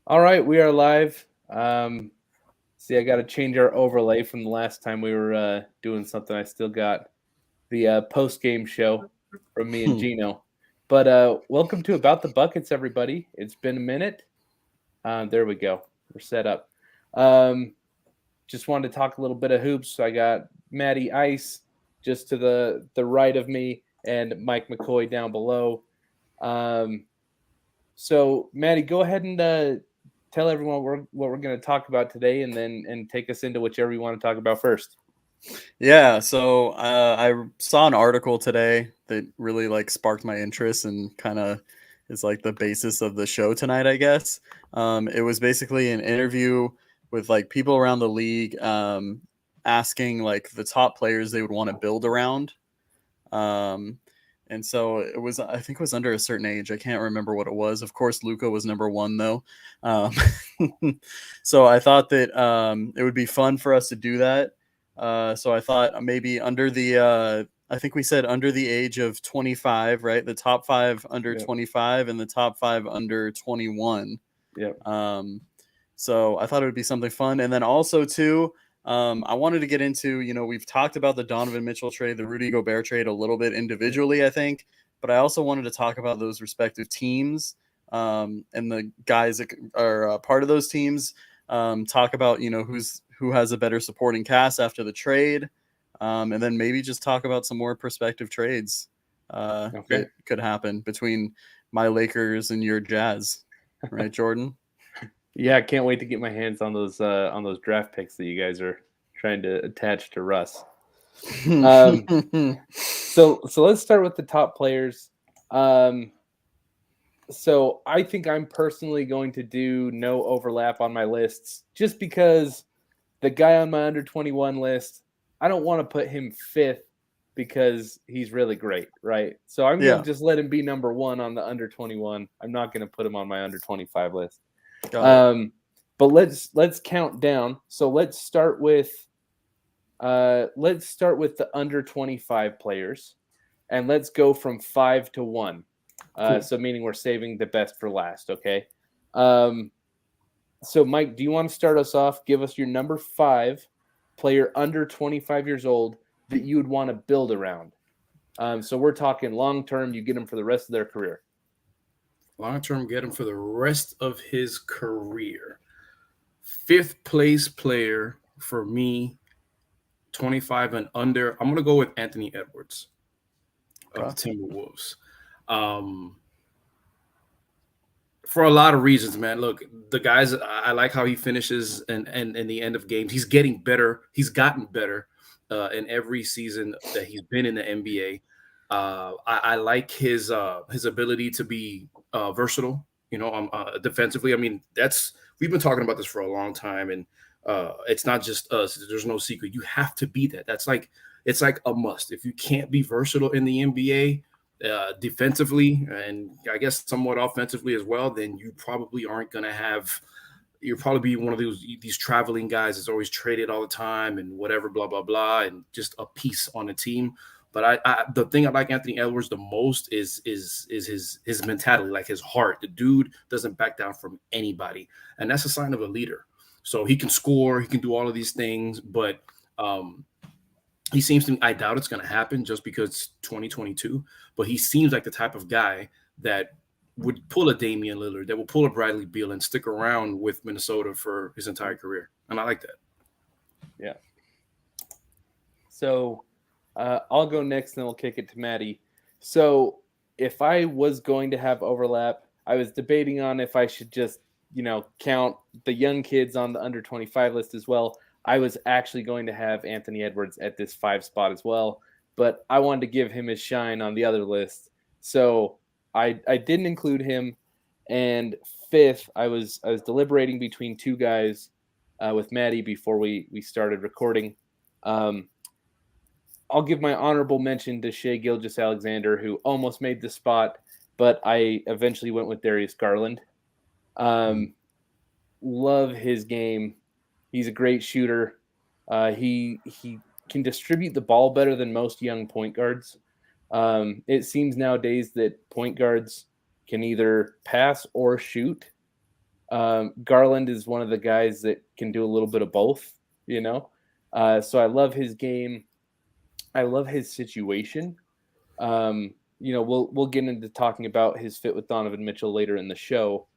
All right, we are live. See, I got to change our overlay from the last time we were doing something. I still got the post game show from me and Hmm. Gino. But welcome to About the Buckets, everybody. It's been a minute. There we go. We're set up. Um, just wanted to talk a little bit of hoops. So I got Matty Ice just to the right of me and Mike McCoy down below. Um, so, Maddie, go ahead and tell everyone what we're going to talk about today, and then take us into whichever you want to talk about first. Yeah, so I saw an article today that really sparked my interest and kind of is like the basis of the show tonight, I guess. It was basically an interview with people around the league, asking the top players they would want to build around. Um, and so it was, I think it was under a certain age. I can't remember what it was. Of course, Luca was number one though. Um, so I thought that it would be fun for us to do that. So I thought maybe I think we said under the age of 25, right? The top five under Yep. 25 and the top five under 21. Yep. Um, so I thought it would be something fun. And then also, too, I wanted to get into, we've talked about the Donovan Mitchell trade, the Rudy Gobert trade a little bit Yep. individually, I think, but I also wanted to talk about those respective teams, and the guys that are part of those teams. Talk about, who has a better supporting cast after the trade, and then maybe just talk about some more prospective trades Okay. that could happen between my Lakers and your Jazz, right, Jordan? Yeah, I can't wait to get my hands on those draft picks that you guys are trying to attach to Russ. Um, so let's start with the top players. Um, so I think I'm personally going to do no overlap on my lists, just because the guy on my under 21 list, I don't want to put him fifth because he's really great, right? So I'm going to Yeah, just let him be number one on the under 21. I'm not going to put him on my under 25 list. got it. Um, but let's count down. So let's start with the under 25 players, and let's go from 5 to 1. Cool. So meaning we're saving the best for last. Okay. Um, so, Mike, do you want to start us off? Give us your number 5 player under 25 years old that you would want to build around. So we're talking long term. You get them for the rest of their career. Long term, get him for the rest of his career. Fifth place player for me, 25 and under. I'm going to go with Anthony Edwards of the Okay. Timberwolves. Um, for a lot of reasons, man. Look, the guys, I like how he finishes and in the end of games. He's getting better. He's gotten better in every season that he's been in the NBA. I like his ability to be versatile. Defensively. I mean, that's we've been talking about this for a long time, and it's not just us. There's no secret. You have to be that. It's like a must. If you can't be versatile in the NBA, defensively and I guess somewhat offensively as well, then you probably aren't going to have. You'll probably be one of these traveling guys that's always traded all the time and whatever, blah blah blah, and just a piece on a team. But the thing I like Anthony Edwards the most is his mentality, like his heart. The dude doesn't back down from anybody, and that's a sign of a leader. So he can score, he can do all of these things, but um, he seems to. I doubt it's going to happen just because it's 2022. But he seems like the type of guy that would pull a Damian Lillard, that will pull a Bradley Beal, and stick around with Minnesota for his entire career. And I like that. Yeah. So I'll go next, and then we'll kick it to Maddie. So if I was going to have overlap, I was debating on if I should just, count the young kids on the under 25 list as well. I was actually going to have Anthony Edwards at this 5 spot as well, but I wanted to give him his shine on the other list. So I didn't include him. And fifth, I was deliberating between two guys with Maddie before we started recording. Um, I'll give my honorable mention to Shea Gilgis Alexander, who almost made the spot, but I eventually went with Darius Garland. Um, love his game. He's a great shooter. He can distribute the ball better than most young point guards. It seems nowadays that point guards can either pass or shoot. Garland is one of the guys that can do a little bit of both, you know. So I love his game. I love his situation. You know, we'll get into talking about his fit with Donovan Mitchell later in the show.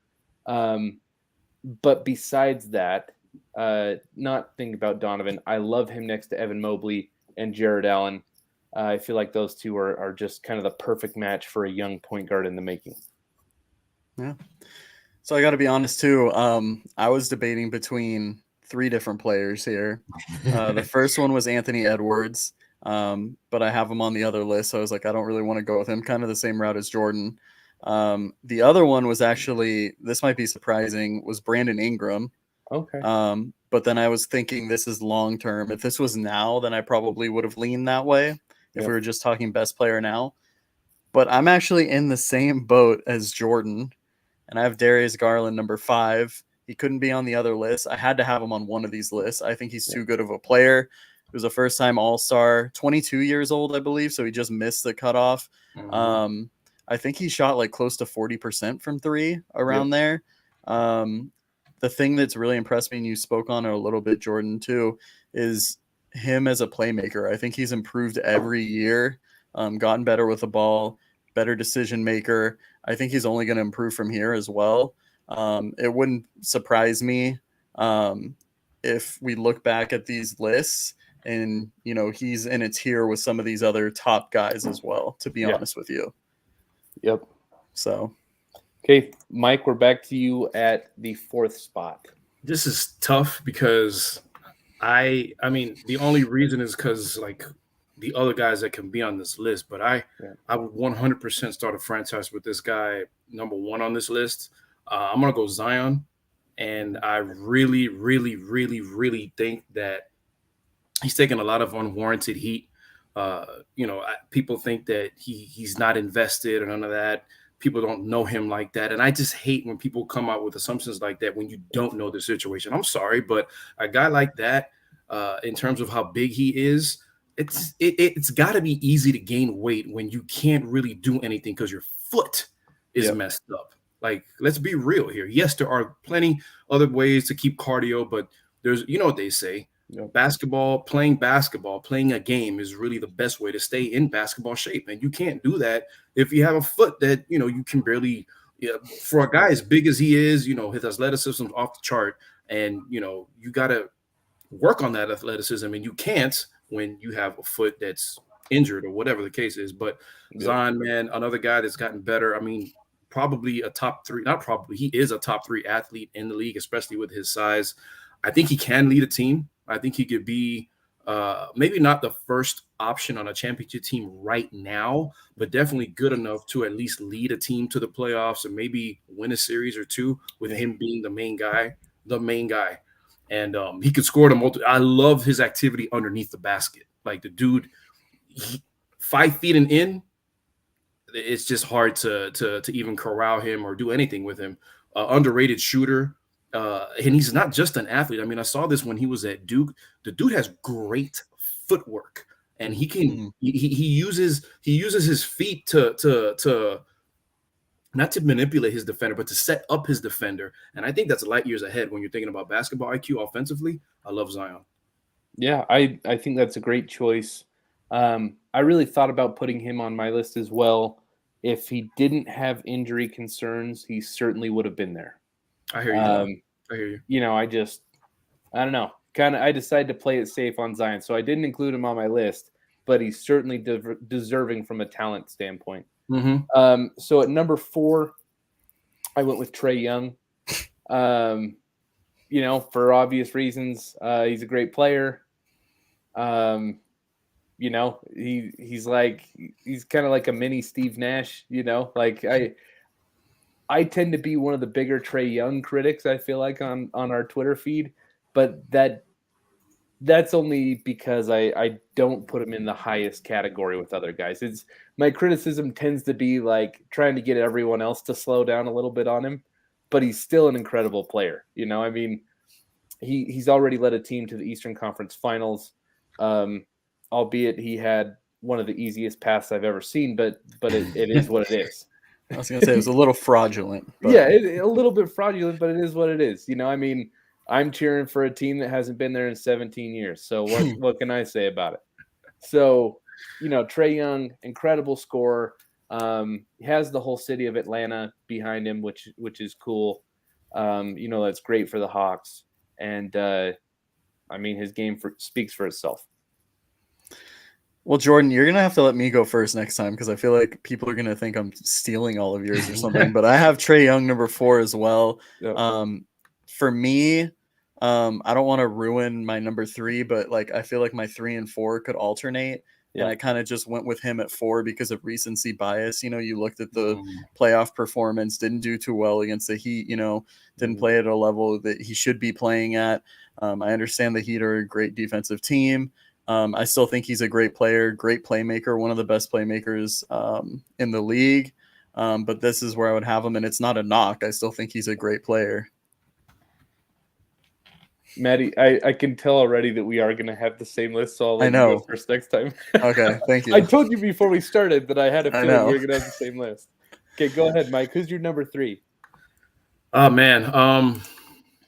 But besides that, not thinking about Donovan, I love him next to Evan Mobley and Jared Allen. I feel like those two are just kind of the perfect match for a young point guard in the making. Yeah. So I got to be honest too. I was debating between 3 different players here. The first one was Anthony Edwards, but I have him on the other list. So I was like, I don't really want to go with him. Kind of the same route as Jordan. The other one was actually, this might be surprising, was Brandon Ingram. Okay. But then I was thinking this is long term. If this was now, then I probably would have leaned that way if we were just talking best player now. But I'm actually in the same boat as Jordan, and I have Darius Garland number 5. He couldn't be on the other list. I had to have him on one of these lists. I think he's too good of a player. He was a first-time All-Star, 22 years old, I believe, so he just missed the cutoff. Mm-hmm. I think he shot like close to 40% from 3 around there. The thing that's really impressed me, and you spoke on it a little bit, Jordan, too, is him as a playmaker. I think he's improved every year, gotten better with the ball, better decision maker. I think he's only going to improve from here as well. It wouldn't surprise me if we look back at these lists and, you know, he's in a tier with some of these other top guys as well, to be honest with you. Yep. So. Okay, Mike, we're back to you at the 4th spot. This is tough because I mean, the only reason is because like the other guys that can be on this list, but I would 100% start a franchise with this guy number 1 on this list. I'm gonna go Zion, and I really, really, really, really think that he's taking a lot of unwarranted heat. You know, people think that he's not invested or none of that. People don't know him like that. And I just hate when people come out with assumptions like that when you don't know the situation. I'm sorry, but a guy like that, in terms of how big he is, it's got to be easy to gain weight when you can't really do anything because your foot is messed up. Like, let's be real here. Yes, there are plenty other ways to keep cardio, but there's, you know what they say, playing a game is really the best way to stay in basketball shape. And you can't do that if you have a foot that, you know, you can barely, for a guy as big as he is, you know, his athleticism off the chart. And, you know, you got to work on that athleticism, and you can't when you have a foot that's injured or whatever the case is. But Zion, man, another guy that's gotten better. I mean, probably a top 3, not probably, he is a top 3 athlete in the league, especially with his size. I think he can lead a team. I think he could be maybe not the first option on a championship team right now, but definitely good enough to at least lead a team to the playoffs and maybe win a series or 2 with him being the main guy. And he could score the multi. I love his activity underneath the basket. Like the dude, 5 feet and in, it's just hard to even corral him or do anything with him. Underrated shooter. And he's not just an athlete. I mean, I saw this when he was at Duke. The dude has great footwork, and he can he uses his feet to not to manipulate his defender, but to set up his defender. And I think that's light years ahead when you're thinking about basketball IQ offensively. I love Zion. Yeah, I think that's a great choice. I really thought about putting him on my list as well. If he didn't have injury concerns, he certainly would have been there. I hear you. I hear you. You know, I don't know. I decided to play it safe on Zion, so I didn't include him on my list, but he's certainly deserving from a talent standpoint. Mm-hmm. So at number 4, I went with Trae Young. You know, for obvious reasons, he's a great player. You know, he's kind of like a mini Steve Nash. You know, like I tend to be one of the bigger Trae Young critics, I feel like, on our Twitter feed, but that's only because I don't put him in the highest category with other guys. My criticism tends to be like trying to get everyone else to slow down a little bit on him, but he's still an incredible player. You know, I mean, he's already led a team to the Eastern Conference Finals, albeit he had one of the easiest paths I've ever seen, but it is what it is. I was gonna say it was a little fraudulent. But... Yeah, a little bit fraudulent, but it is what it is. You know, I mean, I'm cheering for a team that hasn't been there in 17 years. So what can I say about it? So, you know, Trae Young, incredible scorer. He has the whole city of Atlanta behind him, which is cool. You know, that's great for the Hawks. And I mean, his game speaks for itself. Well, Jordan, you're gonna have to let me go first next time because I feel like people are gonna think I'm stealing all of yours or something. But I have Trae Young number 4 as well. Yep. For me, I don't want to ruin my number 3, but like I feel like my 3 and 4 could alternate. Yeah. And I kind of just went with him at 4 because of recency bias. You know, you looked at the playoff performance, didn't do too well against the Heat, you know, didn't play at a level that he should be playing at. I understand the Heat are a great defensive team. I still think he's a great player, great playmaker, one of the best playmakers in the league. But this is where I would have him, and it's not a knock. I still think he's a great player. Maddie, I can tell already that we are going to have the same list, so I'll let you go first next time. Okay, thank you. I told you before we started that I had a feeling we were going to have the same list. Okay, go ahead, Mike. Who's your number 3? Oh, man.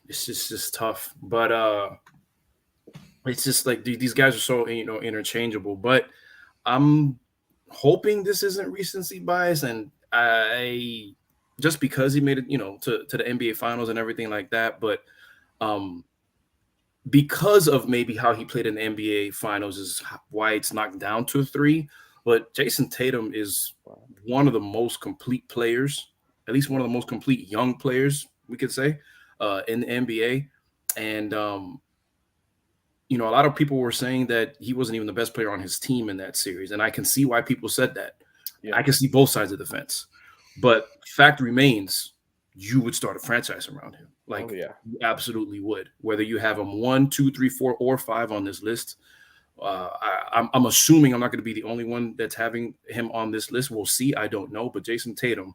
It's just tough. But it's just like these guys are so, you know, interchangeable. But I'm hoping this isn't recency bias, and I just because he made it, you know, to the NBA Finals and everything like that. But because of maybe how he played in the NBA Finals is why it's knocked down to a 3. But Jason Tatum is one of the most complete players, at least one of the most complete young players, we could say, in the NBA. And you know, a lot of people were saying that he wasn't even the best player on his team in that series. And I can see why people said that. Yeah. I can see both sides of the fence. But fact remains, you would start a franchise around him. Like, you absolutely would. Whether you have him 1, 2, 3, 4, or 5 on this list. I'm assuming I'm not going to be the only one that's having him on this list. We'll see. I don't know. But Jason Tatum,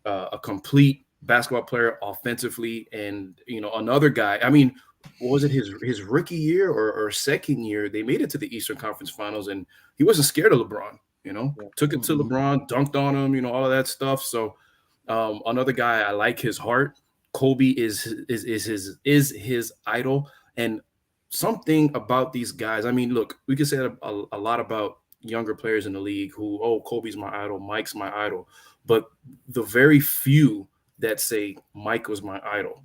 a complete basketball player offensively. And, you know, another guy. I mean, what was it, his rookie year or second year? They made it to the Eastern Conference Finals, and he wasn't scared of LeBron. You know, took it to LeBron, dunked on him. You know, all of that stuff. So another guy, I like his heart. Kobe is his idol, and something about these guys. I mean, look, we could say a lot about younger players in the league who, oh, Kobe's my idol, Mike's my idol, but the very few that say Mike was my idol,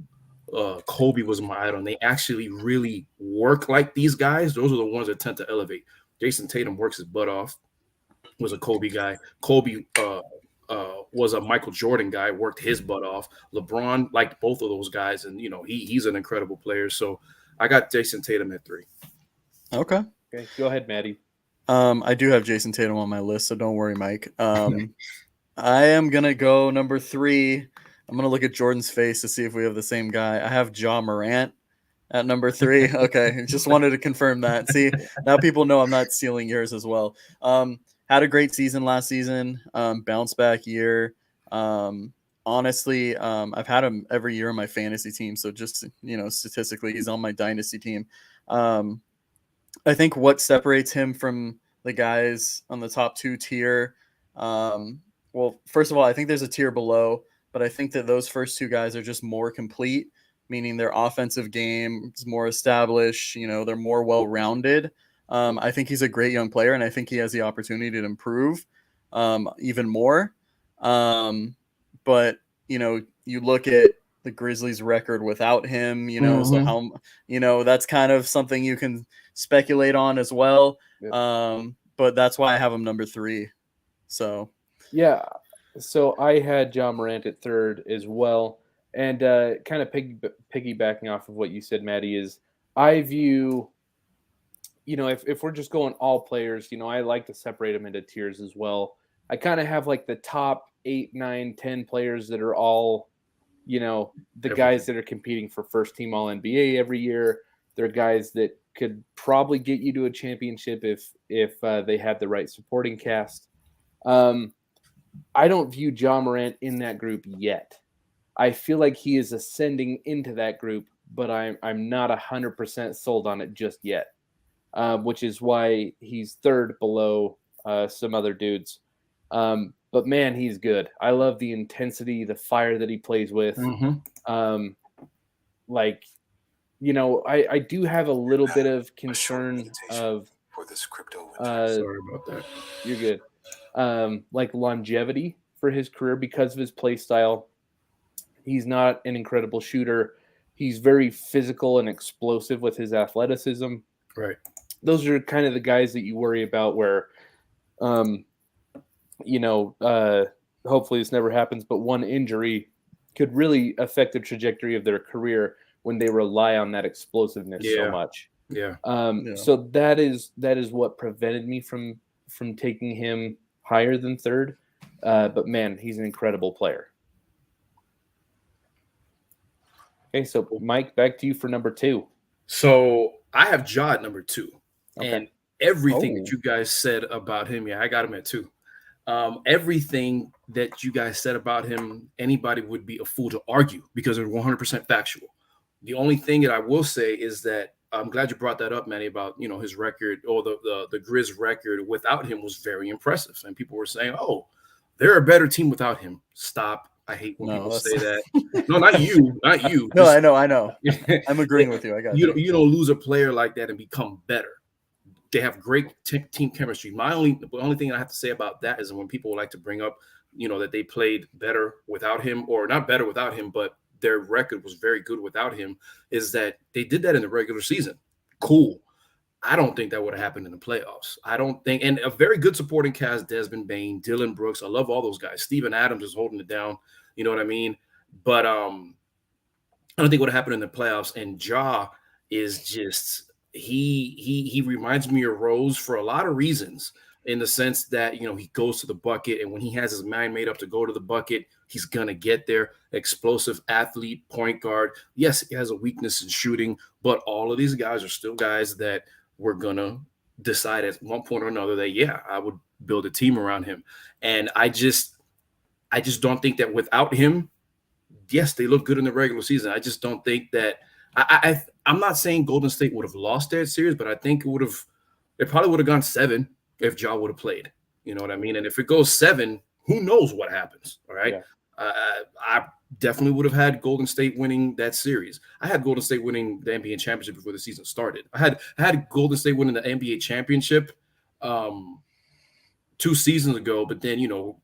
Kobe was my idol, and they actually really work like these guys, those are the ones that tend to elevate. Jason Tatum works his butt off, was a Kobe guy. Kobe was a Michael Jordan guy, worked his butt off. LeBron liked both of those guys, and, you know, he's an incredible player. So I got Jason Tatum at 3. Okay. Go ahead, Maddie. I do have Jason Tatum on my list, so don't worry, Mike. I am going to go number 3. I'm going to look at Jordan's face to see if we have the same guy. I have Ja Morant at number 3. Okay, just wanted to confirm that. See, now people know I'm not stealing yours as well. Had a great season last season, bounce back year. Honestly, I've had him every year on my fantasy team, so just, you know, statistically, he's on my dynasty team. I think what separates him from the guys on the top 2 tier, well, first of all, I think there's a tier below, but I think that those first 2 guys are just more complete, meaning their offensive game is more established. You know, they're more well-rounded. I think he's a great young player, and I think he has the opportunity to improve even more. But, you know, you look at the Grizzlies' record without him, you know, so how, you know, that's kind of something you can speculate on as well. But that's why I have him number 3. So, yeah. So I had Ja Morant at 3rd as well. And kind of piggybacking off of what you said, Maddie, is I view, you know, if we're just going all players, you know, I like to separate them into tiers as well. I kind of have like the top 8, 9, 10 players that are all, you know, the guys that are competing for first team All NBA every year. They're guys that could probably get you to a championship if they had the right supporting cast. I don't view Ja Morant in that group yet. I feel like he is ascending into that group, but I'm not 100% sold on it just yet, which is why he's 3rd below some other dudes. but man, he's good. I love the intensity, the fire that he plays with. Like, you know, I do have a little bit of concern of for this crypto. Sorry about that. You're good. Like longevity for his career because of his play style. He's not an incredible shooter. He's very physical and explosive with his athleticism. Right. Those are kind of the guys that you worry about where, you know, hopefully this never happens, but one injury could really affect the trajectory of their career when they rely on that explosiveness so much. Yeah. So that is what prevented me from taking him higher than third. But man, he's an incredible player. Okay, so Mike, back to you for number 2. So I have Ja at number 2. Okay. And everything that you guys said about him, I got him at 2. Everything that you guys said about him, anybody would be a fool to argue because they're 100% factual. The only thing that I will say is that I'm glad you brought that up, Manny, about, you know, his record or the Grizz record without him was very impressive. And people were saying, oh, they're a better team without him. Stop. I hate when people say that. No, not you. Not you. No, I know. I'm agreeing with you. I got you. You don't lose a player like that and become better. They have great team chemistry. The only thing I have to say about that is when people like to bring up, you know, that they played better without him, or not better without him, but their record was very good without him, is that they did that in the regular season. Cool. I don't think that would have happened in the playoffs. I don't think, and a very good supporting cast, Desmond Bane, Dylan Brooks. I love all those guys. Steven Adams is holding it down. You know what I mean? But I don't think what happened in the playoffs. And Ja is just, he reminds me of Rose for a lot of reasons, in the sense that, you know, he goes to the bucket, and when he has his mind made up to go to the bucket, he's going to get there. Explosive athlete, point guard. Yes, he has a weakness in shooting, but all of these guys are still guys that we're going to decide at one point or another that, yeah, I would build a team around him. And I just don't think that without him, yes, they look good in the regular season. I just don't think that I'm not saying Golden State would have lost that series, but I think it probably would have gone 7 if Ja would have played. You know what I mean? And if it goes 7, who knows what happens? All right. Yeah. I definitely would have had Golden State winning that series. I had Golden State winning the NBA championship before the season started. I had Golden State winning the NBA championship 2 seasons ago, but then, you know,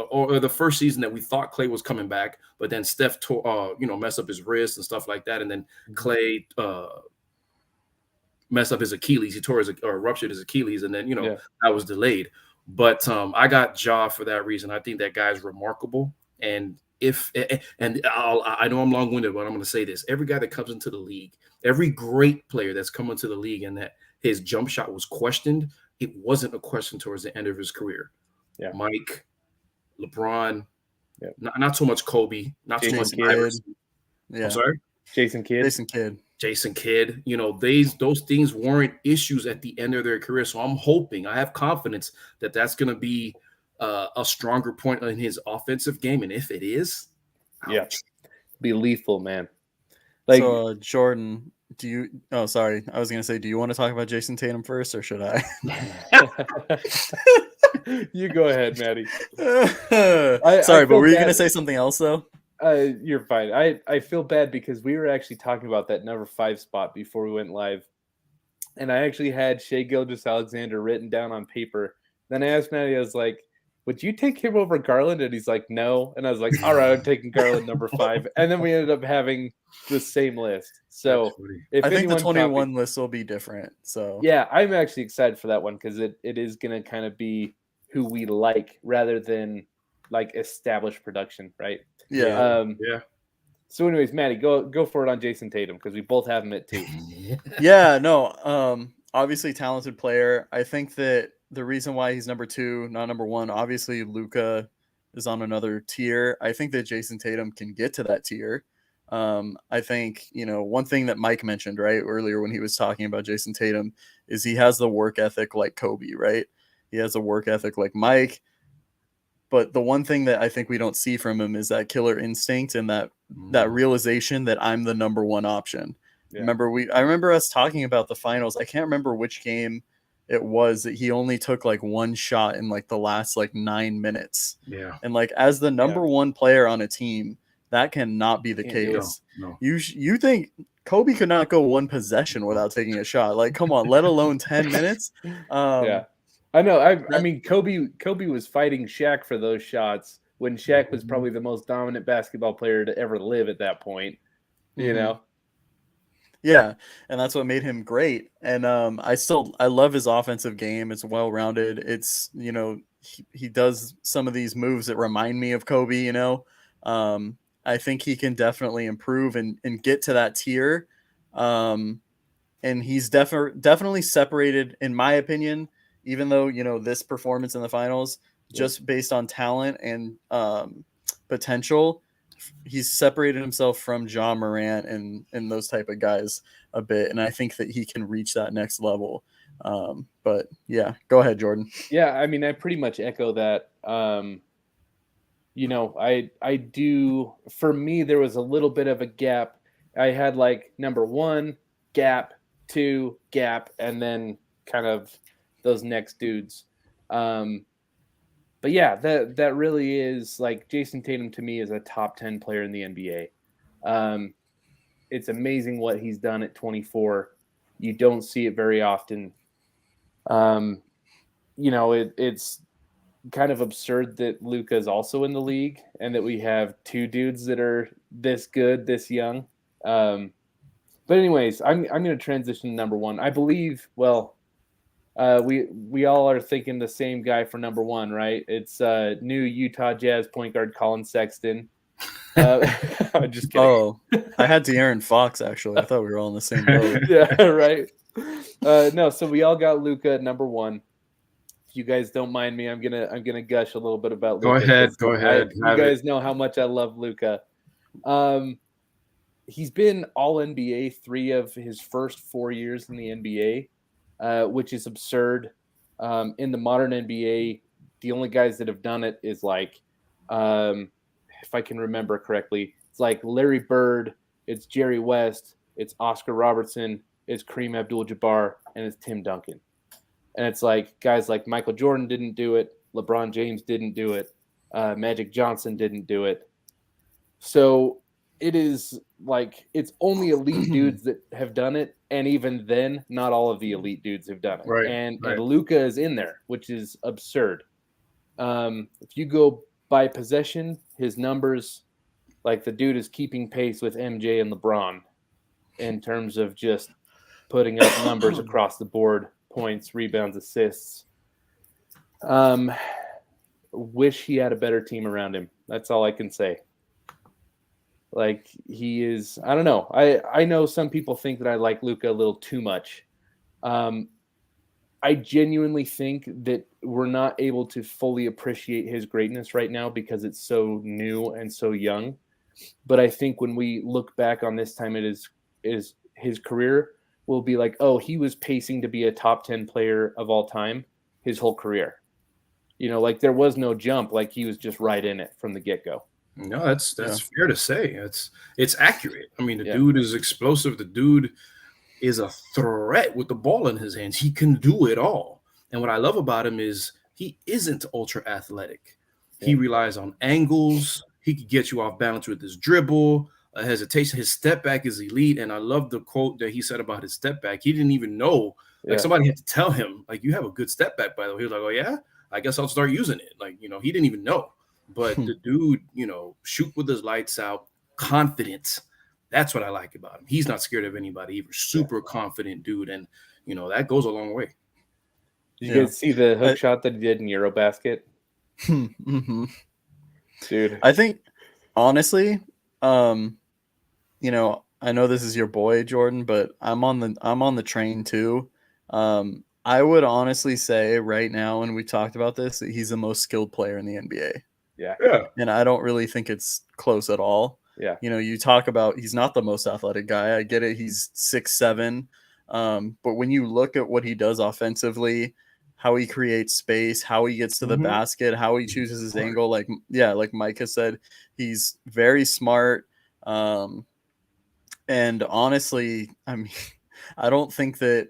or the first season that we thought Klay was coming back, but then Steph messed up his wrist and stuff like that, and then Klay messed up his Achilles. He ruptured his Achilles, and then, you know, that was delayed. But I got Ja for that reason. I think that guy's remarkable. And I know I'm long-winded, but I'm going to say this: every guy that comes into the league, every great player that's come into the league, and that his jump shot was questioned, it wasn't a question towards the end of his career. Yeah. Mike, LeBron, not so much Kobe, not Jason so much Iverson. I'm sorry, Jason Kidd. You know, those things weren't issues at the end of their career. So I'm hoping, I have confidence that that's going to be a stronger point in his offensive game. And if it is, be lethal, man. Like, so Jordan, I was going to say, do you want to talk about Jason Tatum first, or should I? You go ahead, Maddie. Sorry, but were you going to say something else, though? You're fine. I feel bad because we were actually talking about that number 5 spot before we went live. And I actually had Shai Gilgeous-Alexander written down on paper. Then I asked Maddie, I was like, would you take him over Garland? And he's like, no. And I was like, all right, I'm taking Garland number 5. And then we ended up having the same list. So I think the 21 list will be different. So yeah, I'm actually excited for that one because it is going to kind of be who we like rather than like established production, right? Yeah. So anyways, Maddie, go for it on Jason Tatum because we both have him at 2. Yeah, no. Obviously talented player. I think that the reason why he's number 2, not number 1, obviously Luka is on another tier. I think that Jason Tatum can get to that tier. I think, you know, one thing that Mike mentioned right earlier when he was talking about Jason Tatum is he has the work ethic like Kobe, right? He has a work ethic like Mike. But the one thing that I think we don't see from him is that killer instinct and that realization that I'm the number 1 option. Yeah. I remember us talking about the finals. I can't remember which game it was that he only took like one shot in like the last like 9 minutes. Yeah. And like as the number one player on a team, that cannot be the case. No. You think Kobe could not go one possession without taking a shot? Like, come on, let alone 10 minutes. Yeah, I know. I mean, Kobe was fighting Shaq for those shots when Shaq was probably the most dominant basketball player to ever live at that point. You know. Yeah, and that's what made him great. And I love his offensive game. It's well rounded. It's he does some of these moves that remind me of Kobe. I think he can definitely improve and get to that tier. And he's definitely separated, in my opinion, even though this performance in the finals, just based on talent and potential, he's separated himself from John Morant and those type of guys a bit, and I think that he can reach that next level. But yeah, go ahead, Jordan. Yeah, I mean, I pretty much echo that. I do. For me, there was a little bit of a gap. I had like number 1 gap, 2 gap, and then kind of those next dudes. But yeah, that really is like Jason Tatum to me is a top 10 player in the NBA. It's amazing what he's done at 24. You don't see it very often. It's kind of absurd that Luka is also in the league and that we have 2 dudes that are this good, this young. But anyways, I'm going to transition to number 1. I believe, we all are thinking the same guy for number 1, right? It's new Utah Jazz point guard Colin Sexton. I'm just kidding. Oh, I had De'Aaron Fox actually. I thought we were all in the same boat. Yeah, right. No, so we all got Luka at number 1. If you guys don't mind me, I'm gonna gush a little bit about Luka. Go ahead. You guys know how much I love Luka. He's been all NBA 3 of his first 4 years in the NBA, which is absurd. In the modern NBA, the only guys that have done it is like, if I can remember correctly, it's like Larry Bird, it's Jerry West, it's Oscar Robertson, it's Kareem Abdul-Jabbar, and it's Tim Duncan. And it's like guys like Michael Jordan didn't do it, LeBron James didn't do it, Magic Johnson didn't do it. So it is like it's only elite dudes that have done it, and even then, not all of the elite dudes have done it. Right, and Luka is in there, which is absurd. If you go by possession, his numbers, like the dude is keeping pace with MJ and LeBron in terms of just putting up numbers across the board, points, rebounds, assists. Wish he had a better team around him. That's all I can say. Like he is, I don't know. I know some people think that I like Luka a little too much. I genuinely think that we're not able to fully appreciate his greatness right now because it's so new and so young. But I think when we look back on this time, it is his career will be like, oh, he was pacing to be a top 10 player of all time his whole career. Like there was no jump, like he was just right in it from the get-go. No, that's fair to say. It's accurate. I mean, the dude is explosive. The dude is a threat with the ball in his hands. He can do it all. And what I love about him is he isn't ultra athletic. He relies on angles. He could get you off balance with his dribble, hesitation. His step back is elite. And I love the quote that he said about his step back. He didn't even know. Like somebody had to tell him, like, you have a good step back, by the way. He was like, oh, yeah? I guess I'll start using it. Like, he didn't even know. But the dude, shoot with his lights out, confidence. That's what I like about him. He's not scared of anybody either. Super confident dude. And, that goes a long way. Did you guys see the hook shot that he did in Eurobasket? Mm-hmm. Dude. I think, honestly, I know this is your boy, Jordan, but I'm on the train too. I would honestly say right now, when we talked about this, that he's the most skilled player in the NBA. Yeah. And I don't really think it's close at all. Yeah. You talk about he's not the most athletic guy. I get it. He's 6'7". But when you look at what he does offensively, how he creates space, how he gets to the basket, how he chooses his angle, like Mike has said, he's very smart. And honestly, I mean, I don't think that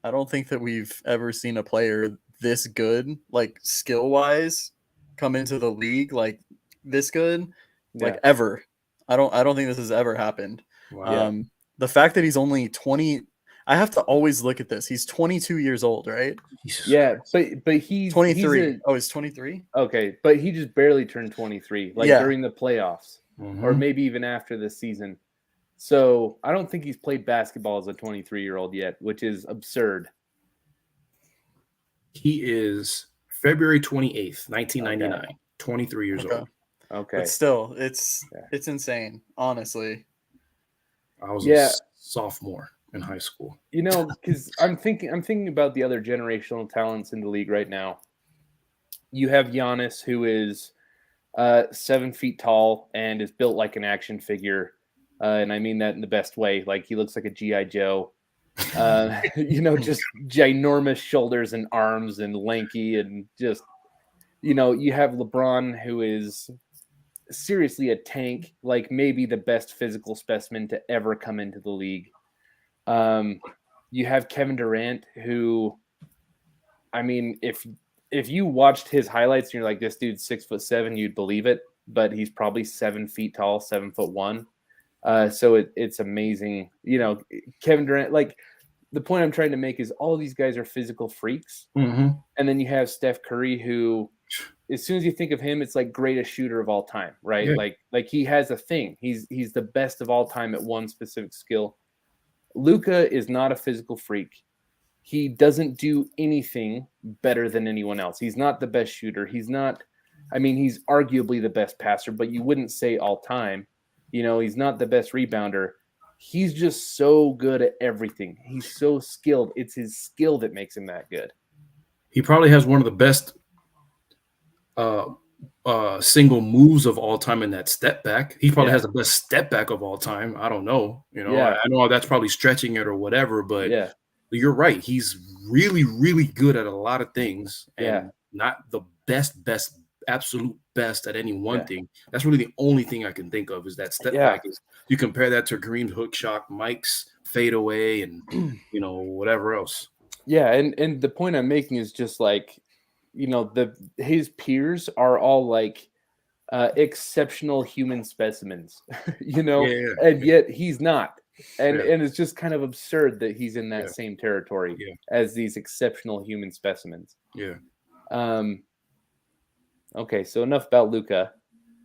I don't think that we've ever seen a player this good, like skill wise, come into the league like this good, like ever. I don't think this has ever happened. Wow. The fact that he's only 20, I have to always look at this. He's 22 years old, right? Yeah, but he's 23. Oh, he's 23? Okay, but he just barely turned 23, like Yeah. during the playoffs, or maybe even after the season. So I don't think he's played basketball as a 23-year-old yet, which is absurd. He is February 28th, 1999, Okay. 23 years old. Okay. But still, it's insane, honestly. I was a sophomore in high school. You know, because I'm thinking about the other generational talents in the league right now. You have Giannis, who is 7 feet tall and is built like an action figure. And I mean that in the best way. Like, he looks like a G.I. Joe. You know, just ginormous shoulders and arms and lanky and just, you know, you have LeBron, who is seriously a tank, like maybe the best physical specimen to ever come into the league. You have Kevin Durant, who, I mean, if you watched his highlights and you're like, this dude's 6'7", you'd believe it, but he's probably 7 feet tall, 7'1". So it's amazing. You know, Kevin Durant, like, the point I'm trying to make is all these guys are physical freaks. Mm-hmm. And then you have Steph Curry, who, as soon as you think of him, it's like greatest shooter of all time, right? Yeah. Like he has a thing. He's the best of all time at one specific skill. Luka is not a physical freak. He doesn't do anything better than anyone else. He's not the best shooter. He's not, I mean, he's arguably the best passer, but you wouldn't say all time. You know, he's not the best rebounder. He's just so good at everything. He's so skilled. It's his skill that makes him that good. He probably has one of the best single moves of all time in that step back. He probably has the best step back of all time. I don't know. You know, I know that's probably stretching it or whatever, but you're right. He's really, really good at a lot of things and not the best, absolute best at any one thing. That's really the only thing I can think of is that step back. Is you compare that to Kareem's hook shot, Mike's fadeaway, and you know, whatever else. Yeah, and the point I'm making is just like, you know, his peers are all like exceptional human specimens, you know, and yet he's not. And it's just kind of absurd that he's in that same territory as these exceptional human specimens. Okay, so enough about Luka,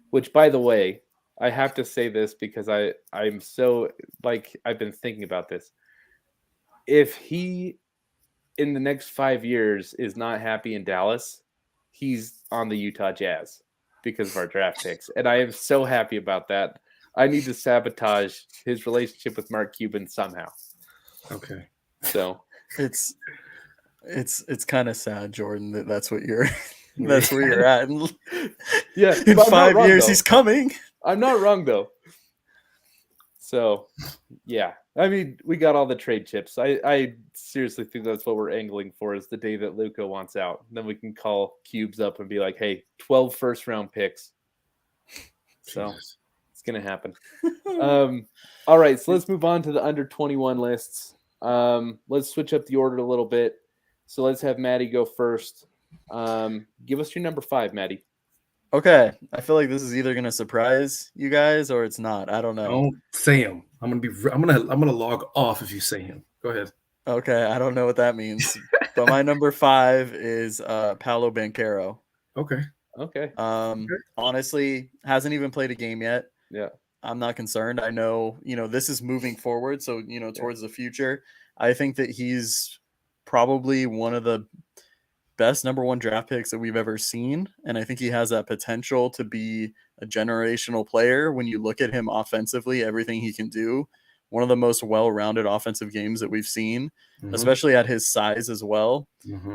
which, by the way, I have to say this because I'm so, like, I've been thinking about this. If he, in the next 5 years, is not happy in Dallas, he's on the Utah Jazz because of our draft picks. And I am so happy about that. I need to sabotage his relationship with Mark Cuban somehow. Okay. So it's kind of sad, Jordan, that's what you're that's where you're at. In 5 years, he's coming. I'm not wrong, though. So, yeah. I mean, we got all the trade chips. I seriously think that's what we're angling for, is the day that Luka wants out. Then we can call Cubes up and be like, hey, 12 first-round picks. So, it's going to happen. All right, so let's move on to the under-21 lists. Let's switch up the order a little bit. So, let's have Maddie go first. Give us your number 5, Maddie. Okay, I feel like this is either gonna surprise you guys or it's not. I don't know. Don't say him. I'm gonna log off if you say him. Go ahead. Okay, I don't know what that means, but my number 5 is Paolo Banchero. Okay. Honestly, hasn't even played a game yet. Yeah, I'm not concerned. I know, this is moving forward, so towards the future. I think that he's probably one of the best number 1 draft picks that we've ever seen, and I think he has that potential to be a generational player. When you look at him offensively, everything he can do, one of the most well-rounded offensive games that we've seen, especially at his size as well.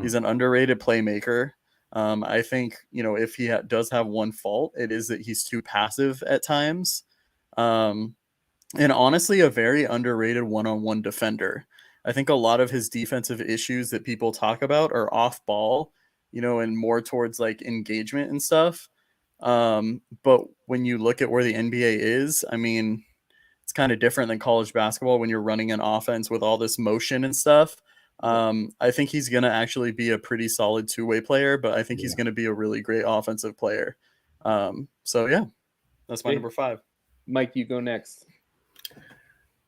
He's an underrated playmaker. I think, if he does have one fault, it is that he's too passive at times, and honestly a very underrated one-on-one defender. I think a lot of his defensive issues that people talk about are off ball, and more towards like engagement and stuff. But when you look at where the NBA is, I mean, it's kind of different than college basketball when you're running an offense with all this motion and stuff. I think he's going to actually be a pretty solid two-way player, but I think he's going to be a really great offensive player. So, yeah, that's my number 5. Mike, you go next.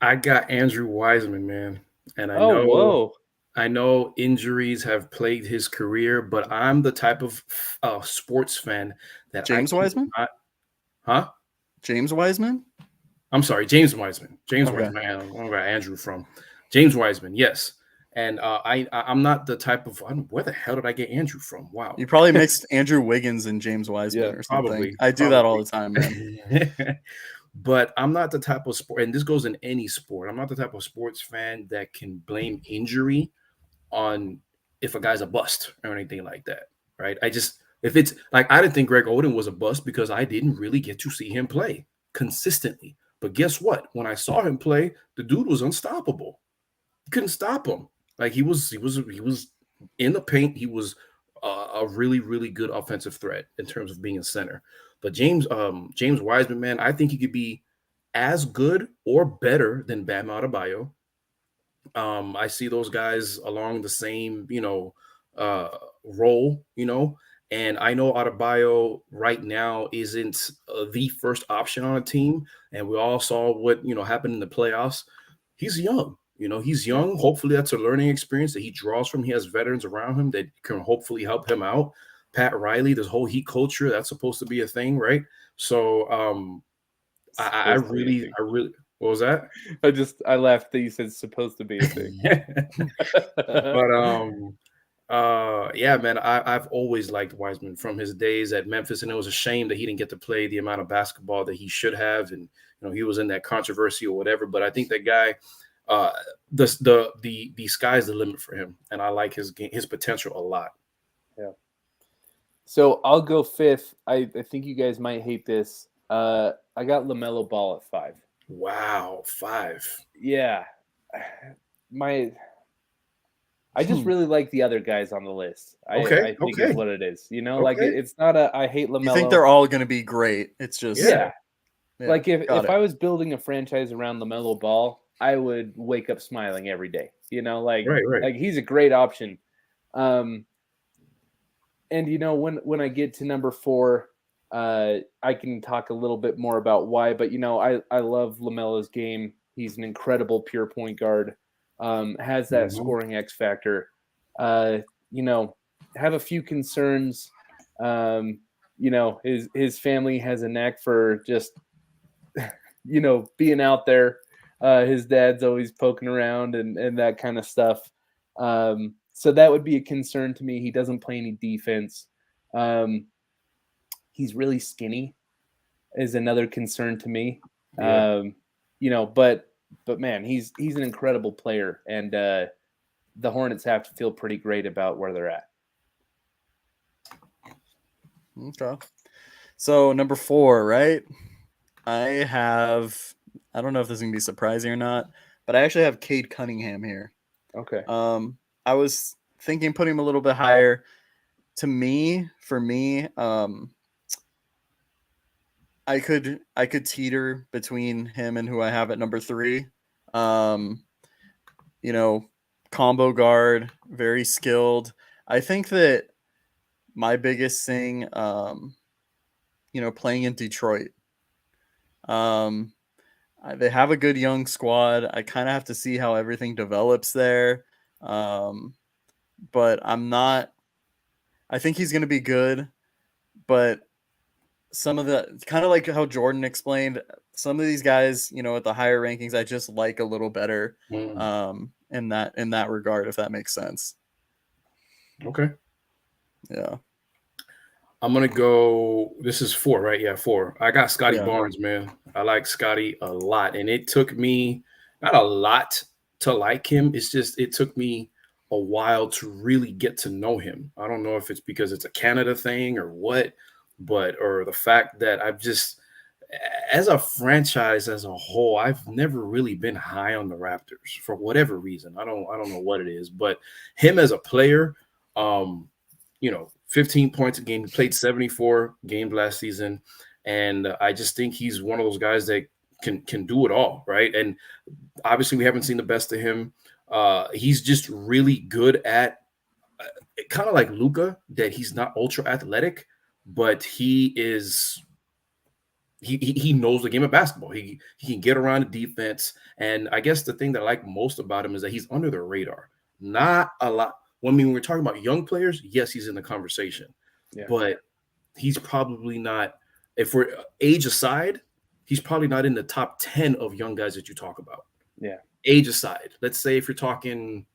I got Andrew Wiseman, man. And whoa. I know injuries have plagued his career, but I'm the type of sports fan that James Wiseman? Huh? James Wiseman? I'm sorry, James Wiseman. James Okay. Wiseman. I don't know where Andrew from. James Wiseman, yes. And I'm not the type of where the hell did I get Andrew from? Wow. You probably mixed Andrew Wiggins and James Wiseman or something. Probably. I do that all the time, man. But I'm not the type of sport, and this goes in any sport. I'm not the type of sports fan that can blame injury on if a guy's a bust or anything like that, right? If it's like, I didn't think Greg Oden was a bust because I didn't really get to see him play consistently. But guess what? When I saw him play, the dude was unstoppable. You couldn't stop him. Like he was in the paint. He was a really, really good offensive threat in terms of being a center. But James Wiseman, man, I think he could be as good or better than Bam Adebayo. I see those guys along the same, role, and I know Adebayo right now isn't the first option on a team. And we all saw what, happened in the playoffs. He's young. He's young. Hopefully that's a learning experience that he draws from. He has veterans around him that can hopefully help him out. Pat Riley, this whole Heat culture, that's supposed to be a thing, right? So I really, what was that? I laughed that you said supposed to be a thing. But yeah, man, I've always liked Wiseman from his days at Memphis, and it was a shame that he didn't get to play the amount of basketball that he should have, and he was in that controversy or whatever. But I think that guy, the sky's the limit for him, and I like his potential a lot. Yeah. So I'll go 5th. I think you guys might hate this. I got LaMelo Ball at 5. Wow, 5. Yeah. I just really like the other guys on the list. I think is what it is. Like it's not I hate LaMelo. You think they're all going to be great. It's just yeah. Like if I was building a franchise around LaMelo Ball, I would wake up smiling every day. Like he's a great option. And when I get to number 4, I can talk a little bit more about why. But I love LaMelo's game. He's an incredible pure point guard. Has that scoring X factor. Have a few concerns. His family has a knack for just being out there. His dad's always poking around and that kind of stuff. So that would be a concern to me. He doesn't play any defense. He's really skinny is another concern to me. Yeah. But man, he's an incredible player, and the Hornets have to feel pretty great about where they're at. Okay. So number 4, right? I don't know if this is going to be surprising or not, but I actually have Cade Cunningham here. Okay. I was thinking putting him a little bit higher. For me, I could teeter between him and who I have at number 3. Combo guard, very skilled. I think that my biggest thing, playing in Detroit, they have a good young squad. I kind of have to see how everything develops there. But I think he's going to be good, but some of the kind of like how Jordan explained, some of these guys, at the higher rankings, I just like a little better in that regard, if that makes sense. Okay. Yeah. I'm going to go, this is 4, right? Yeah, 4. I got Scotty Barnes, man. I like Scotty a lot. And it took me not a lot to like him. It's just, it took me a while to really get to know him. I don't know if it's because it's a Canada thing or what, or the fact that I've just, as a franchise as a whole, I've never really been high on the Raptors for whatever reason. I don't know what it is, but him as a player, 15 points a game. He played 74 games last season, and I just think he's one of those guys that can do it all, right? And obviously, we haven't seen the best of him He's just really good at kind of like Luca, that he's not ultra athletic, but he knows the game of basketball. He can get around the defense, and I guess the thing that I like most about him is that he's under the radar. Not a lot. When we're talking about young players, yes, he's in the conversation, but he's probably not. If we're age aside, he's probably not in the top 10 of young guys that you talk about. Yeah, age aside. Let's say if you're talking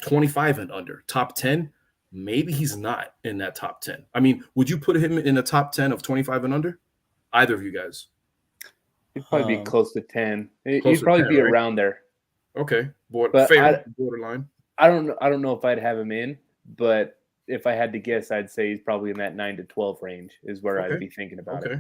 25 and under, top 10, maybe he's not in that top 10. I mean, would you put him in the top 10 of 25 and under? Either of you guys? he'd probably be close to 10. Close He'd to probably 10, be right? around there. Okay, But borderline. I don't know if I'd have him in, but if I had to guess, I'd say he's probably in that 9 to 12 range is where I'd be thinking about it.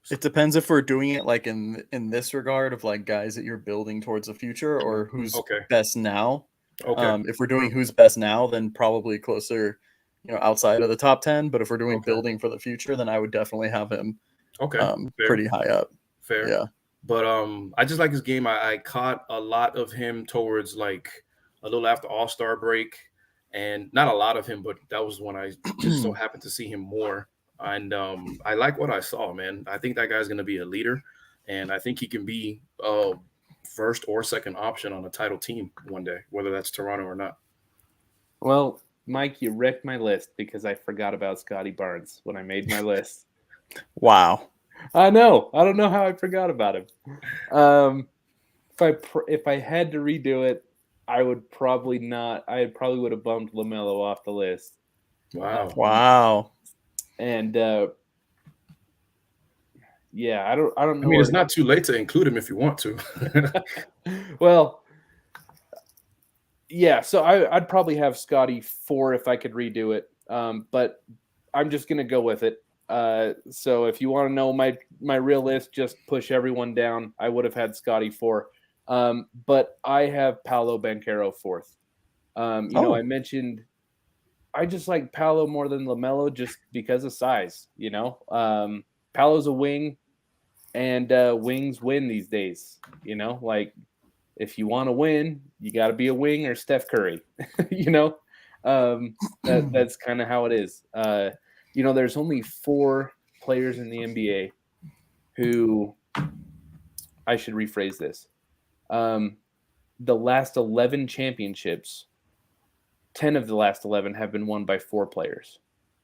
It depends if we're doing it like in this regard of like guys that you're building towards the future, or who's best now. If we're doing who's best now, then probably closer, outside of the top 10. But if we're doing building for the future, then I would definitely have him pretty high up. Fair. Yeah. But I just like his game. I caught a lot of him towards like a little after All-Star break, and not a lot of him, but that was when I just so happened to see him more. And I like what I saw, man. I think that guy's going to be a leader, and I think he can be first or second option on a title team one day, whether that's Toronto or not. Well, Mike, you wrecked my list because I forgot about Scotty Barnes when I made my list. Wow. I know. I don't know how I forgot about him. If I had to redo it, I would probably not. I probably would have bumped LaMelo off the list. Wow. And yeah, I don't know. I mean, it's not too late to include him if you want to. Well, yeah. So I'd probably have Scotty 4 if I could redo it. But I'm just gonna go with it. So if you want to know my real list, just push everyone down. I would have had Scotty 4. But I have Paolo Banchero 4th. Know, I mentioned I just like Paolo more than LaMelo just because of size. Paolo's a wing, and wings win these days. Like if you want to win, you got to be a wing or Steph Curry. That's kind of how it is. There's only 4 players in the NBA who, I should rephrase this. The last 11 championships, 10 of the last 11 have been won by 4 players.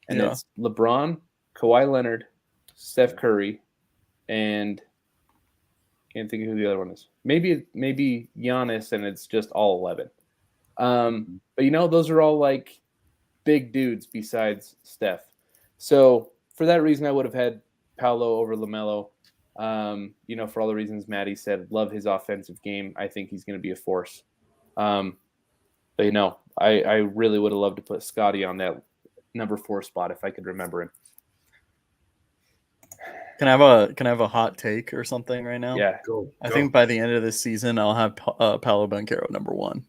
And it's LeBron, Kawhi Leonard, Steph Curry, and can't think of who the other one is. Maybe Giannis, and it's just all 11. But those are all like big dudes besides Steph. So for that reason, I would have had Paolo over LaMelo. For all the reasons Maddie said, love his offensive game. I think he's going to be a force. But I really would have loved to put Scotty on that number 4 spot if I could remember him. Can I have a hot take or something right now? Yeah, go. I think by the end of this season, I'll have Paolo Banchero number 1.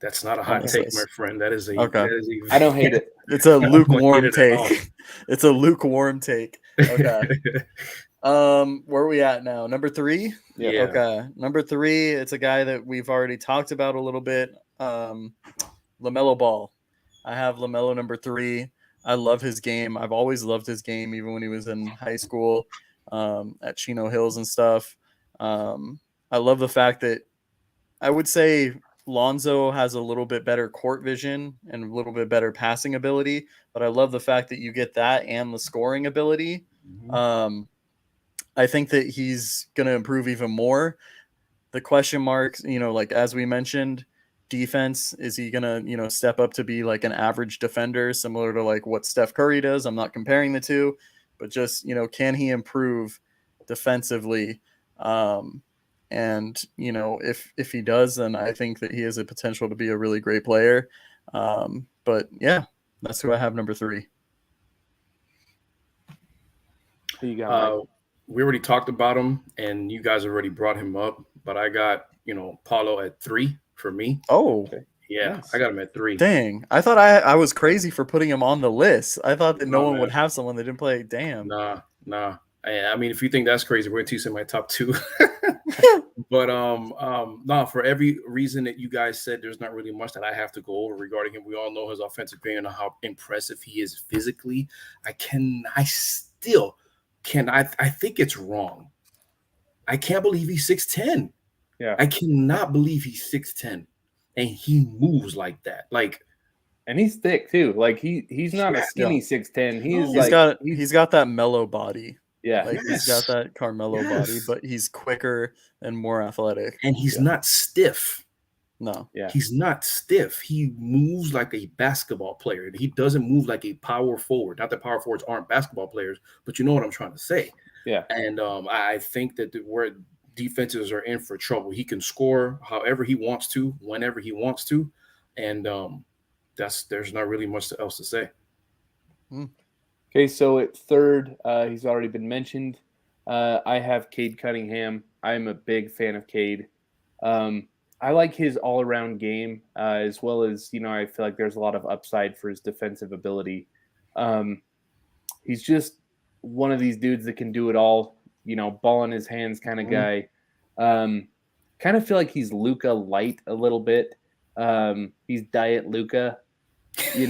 That's not a hot take, my friend. That is a. Okay. That is I don't hate it. It's a lukewarm take. It's a lukewarm take. Okay. Where are we at now? Number 3? Yeah. Okay. Number 3, it's a guy that we've already talked about a little bit. LaMelo Ball. I have LaMelo number 3. I love his game. I've always loved his game, even when he was in high school, at Chino Hills and stuff. I love the fact that I would say Lonzo has a little bit better court vision and a little bit better passing ability, but I love the fact that you get that and the scoring ability. I think that he's going to improve even more. The question marks, like as we mentioned, defense, is he going to, step up to be like an average defender, similar to like what Steph Curry does? I'm not comparing the two, but just, can he improve defensively? And, if he does, then I think that he has a potential to be a really great player. But yeah, that's who I have number 3. Who you got? We already talked about him, and you guys already brought him up, but I got, Paulo at 3 for me. Oh, okay. Yeah, nice. I got him at 3. Dang, I thought I was crazy for putting him on the list. I thought that no one would have someone that didn't play. Damn. Nah. I mean, if you think that's crazy, we're going to teach in my top 2. But no, for every reason that you guys said, there's not really much that I have to go over regarding him. We all know his offensive game and how impressive he is physically. I still can. I think it's wrong. I can't believe he's 6'10". Yeah. I cannot believe he's 6'10", and he moves like that. Like, And he's thick too. Like he's not a skinny 6'10". He's No. like he's got that mellow body. yeah. Like he's got that Carmelo body, but he's quicker and more athletic. And he's not stiff. No. Yeah. He's not stiff. He moves like a basketball player. He doesn't move like a power forward. Not that power forwards aren't basketball players, but you know what I'm trying to say. Yeah. And I think that where defenses are in for trouble, he can score however he wants to, whenever he wants to. And there's not really much else to say. Okay, so at third, he's already been mentioned. I have Cade Cunningham. I'm a big fan of Cade. I like his all-around game, as well as, I feel like there's a lot of upside for his defensive ability. He's just one of these dudes that can do it all, ball in his hands kind of guy. Kind of feel like he's Luka light a little bit. He's diet Luka, in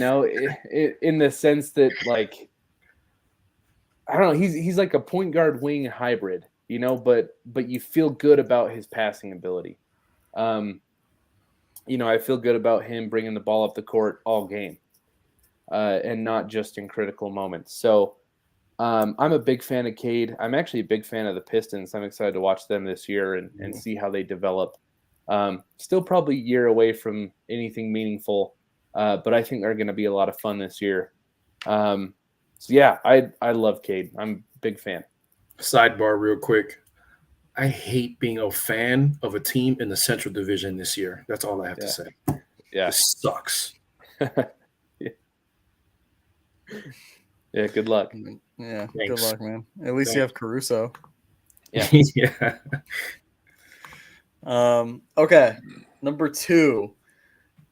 the sense that, like, I don't know, he's like a point guard wing hybrid, but you feel good about his passing ability. I feel good about him bringing the ball up the court all game, and not just in critical moments. So I'm a big fan of Cade. I'm actually a big fan of the Pistons. I'm excited to watch them this year and see how they develop. Still probably a year away from anything meaningful, but I think they're going to be a lot of fun this year. So yeah, I love Cade. I'm a big fan. Sidebar real quick. I hate being a fan of a team in the Central Division this year. That's all I have to say. Yeah. It sucks. Yeah, good luck. Yeah, Thanks. good luck, man. At least you have Caruso. Yeah. Yeah. Okay, number 2.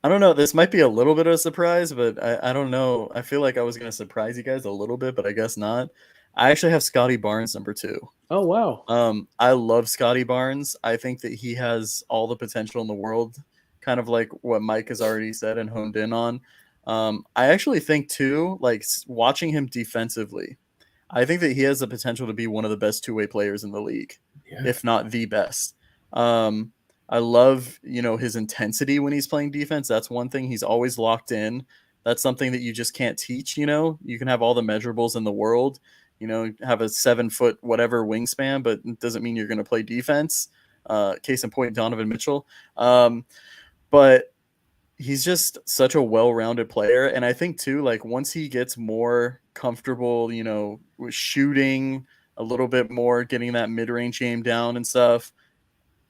I don't know. This might be a little bit of a surprise, but I don't know. I feel like I was going to surprise you guys a little bit, but I guess not. I actually have Scotty Barnes number 2. Oh, wow. I love Scotty Barnes. I think that he has all the potential in the world, kind of like what Mike has already said and honed in on. I actually think too, like watching him defensively, I think that he has the potential to be one of the best two-way players in the league, if not the best. I love, his intensity when he's playing defense. That's one thing. He's always locked in. That's something that you just can't teach. You can have all the measurables in the world, have a 7-foot whatever wingspan, but it doesn't mean you're going to play defense. Case in point, Donovan Mitchell. But he's just such a well-rounded player. And I think too, like once he gets more comfortable, with shooting a little bit more, getting that mid-range game down and stuff,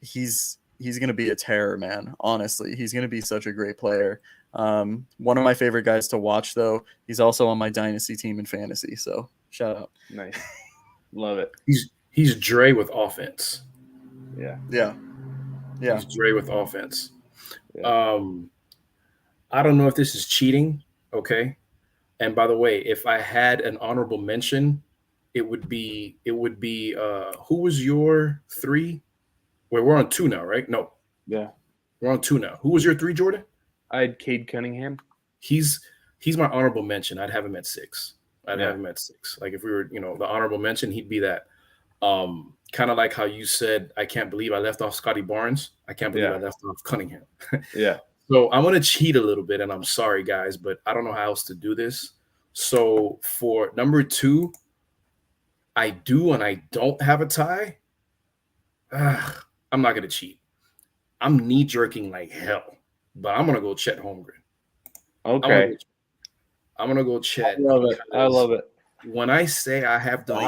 he's going to be a terror, man. Honestly, he's going to be such a great player. One of my favorite guys to watch, though. He's also on my dynasty team in fantasy. So shout out. Nice. Love it. He's Dre with offense. Yeah. He's Dre with offense. Yeah. I don't know if this is cheating. Okay. And by the way, if I had an honorable mention, it would be who was your 3? Wait, we're on 2 now, right? No. Yeah. We're on 2 now. Who was your 3, Jordan? I had Cade Cunningham. He's my honorable mention. I'd have him at 6. Have him at 6. Like if we were, the honorable mention, he'd be that. Kind of like how you said, I can't believe I left off Scotty Barnes. I can't believe I left off Cunningham. Yeah. So I'm going to cheat a little bit, and I'm sorry, guys, but I don't know how else to do this. So for number 2, I do and I don't have a tie. I'm not going to cheat. I'm knee-jerking like hell, but I'm going to go Chet Holmgren. Okay. I'm going to go Chet. I love it. When I say I have done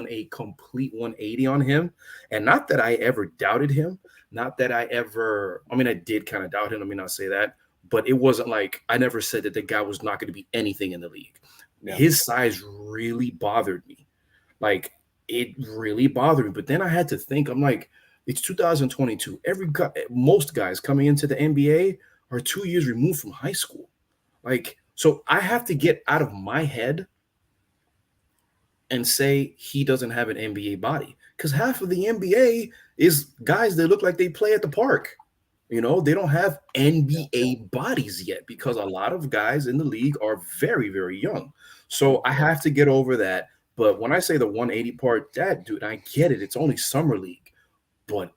a complete 180 on him, and not that I ever doubted him, not that I did kind of doubt him. Let me not say that, but it wasn't like I never said that the guy was not going to be anything in the league. Yeah. His size really bothered me. Like it really bothered me. But then I had to think, I'm like, it's 2022. Most guys coming into the NBA are 2 years removed from high school. Like, so I have to get out of my head and say he doesn't have an NBA body, because half of the NBA is guys that look like they play at the park. You know, they don't have NBA bodies yet because a lot of guys in the league are very, very young. So I have to get over that. But when I say the 180 part, that dude, I get it. It's only summer league, but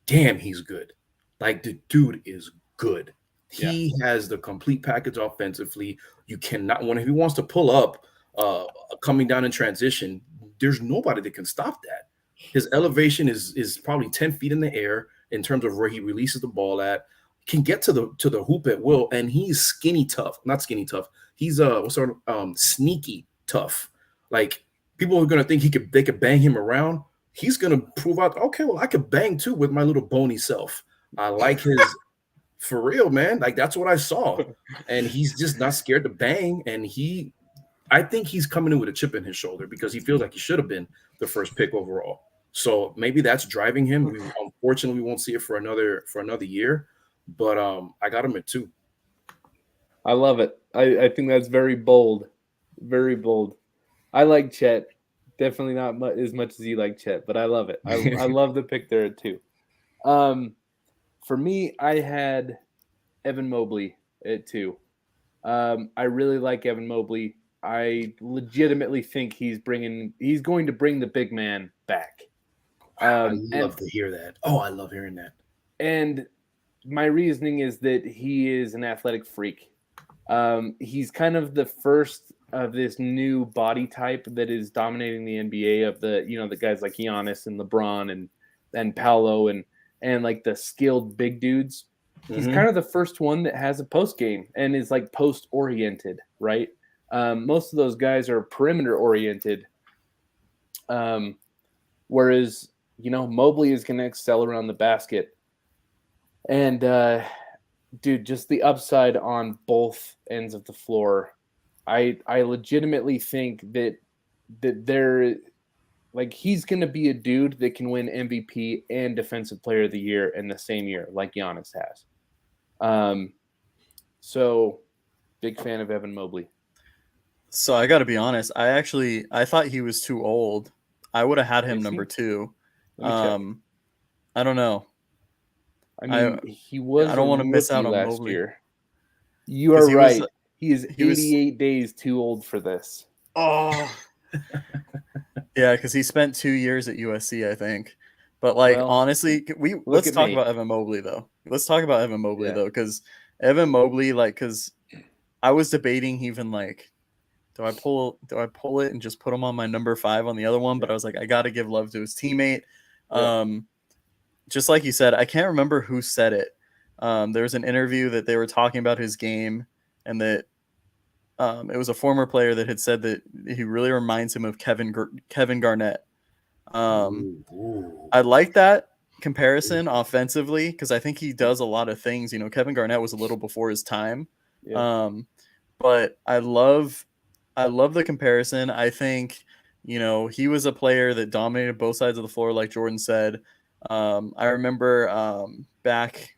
damn, he's good. Like the dude is good. He has the complete package offensively. You cannot when if he wants to pull up, coming down in transition, there's nobody that can stop that. His elevation is probably 10 feet in the air in terms of where he releases the ball at. Can get to the hoop at will, and he's skinny tough. Not skinny tough. He's sneaky tough. Like people are gonna think they could bang him around. He's gonna prove out. Okay, well I could bang too with my little bony self. I like his for real, man. Like that's what I saw, and he's just not scared to bang. And I think he's coming in with a chip in his shoulder because he feels like he should have been the first pick overall. So maybe that's driving him. Unfortunately, we won't see it for another year. But I got him at 2. I love it. I think that's very bold. Very bold. I like Chet. Definitely not as much as you like Chet, but I love it. I love the pick there at 2. For me, I had Evan Mobley at 2. I really like Evan Mobley. I legitimately think he's going to bring the big man back. I love to hear that. Oh, I love hearing that. And my reasoning is that he is an athletic freak. He's kind of the first of this new body type that is dominating the NBA of the guys like Giannis and LeBron and Paolo and like the skilled big dudes. He's kind of the first one that has a post game and is like post oriented, right? Most of those guys are perimeter oriented. Whereas, Mobley is going to excel around the basket. And, dude, just the upside on both ends of the floor. I legitimately think that they're like he's going to be a dude that can win MVP and Defensive Player of the Year in the same year, like Giannis has. So big fan of Evan Mobley. So I got to be honest. I thought he was too old. I would have had him number 2. I don't know. I mean, he was. I don't want to miss out on last Mobley. year. You are right. He is 88 days too old for this. Oh, yeah, because he spent 2 years at USC, I think. But honestly, let's talk about Evan Mobley though. Let's talk about Evan Mobley though, because Evan Mobley, because I was debating even do I pull it and just put him on my number 5 on the other one? But I was like, I got to give love to his teammate. Just like you said, I can't remember who said it. There was an interview that they were talking about his game, and that it was a former player that had said that he really reminds him of Kevin Garnett. I like that comparison offensively because I think he does a lot of things. Kevin Garnett was a little before his time, but I love the comparison. I think he was a player that dominated both sides of the floor, like Jordan said. I remember back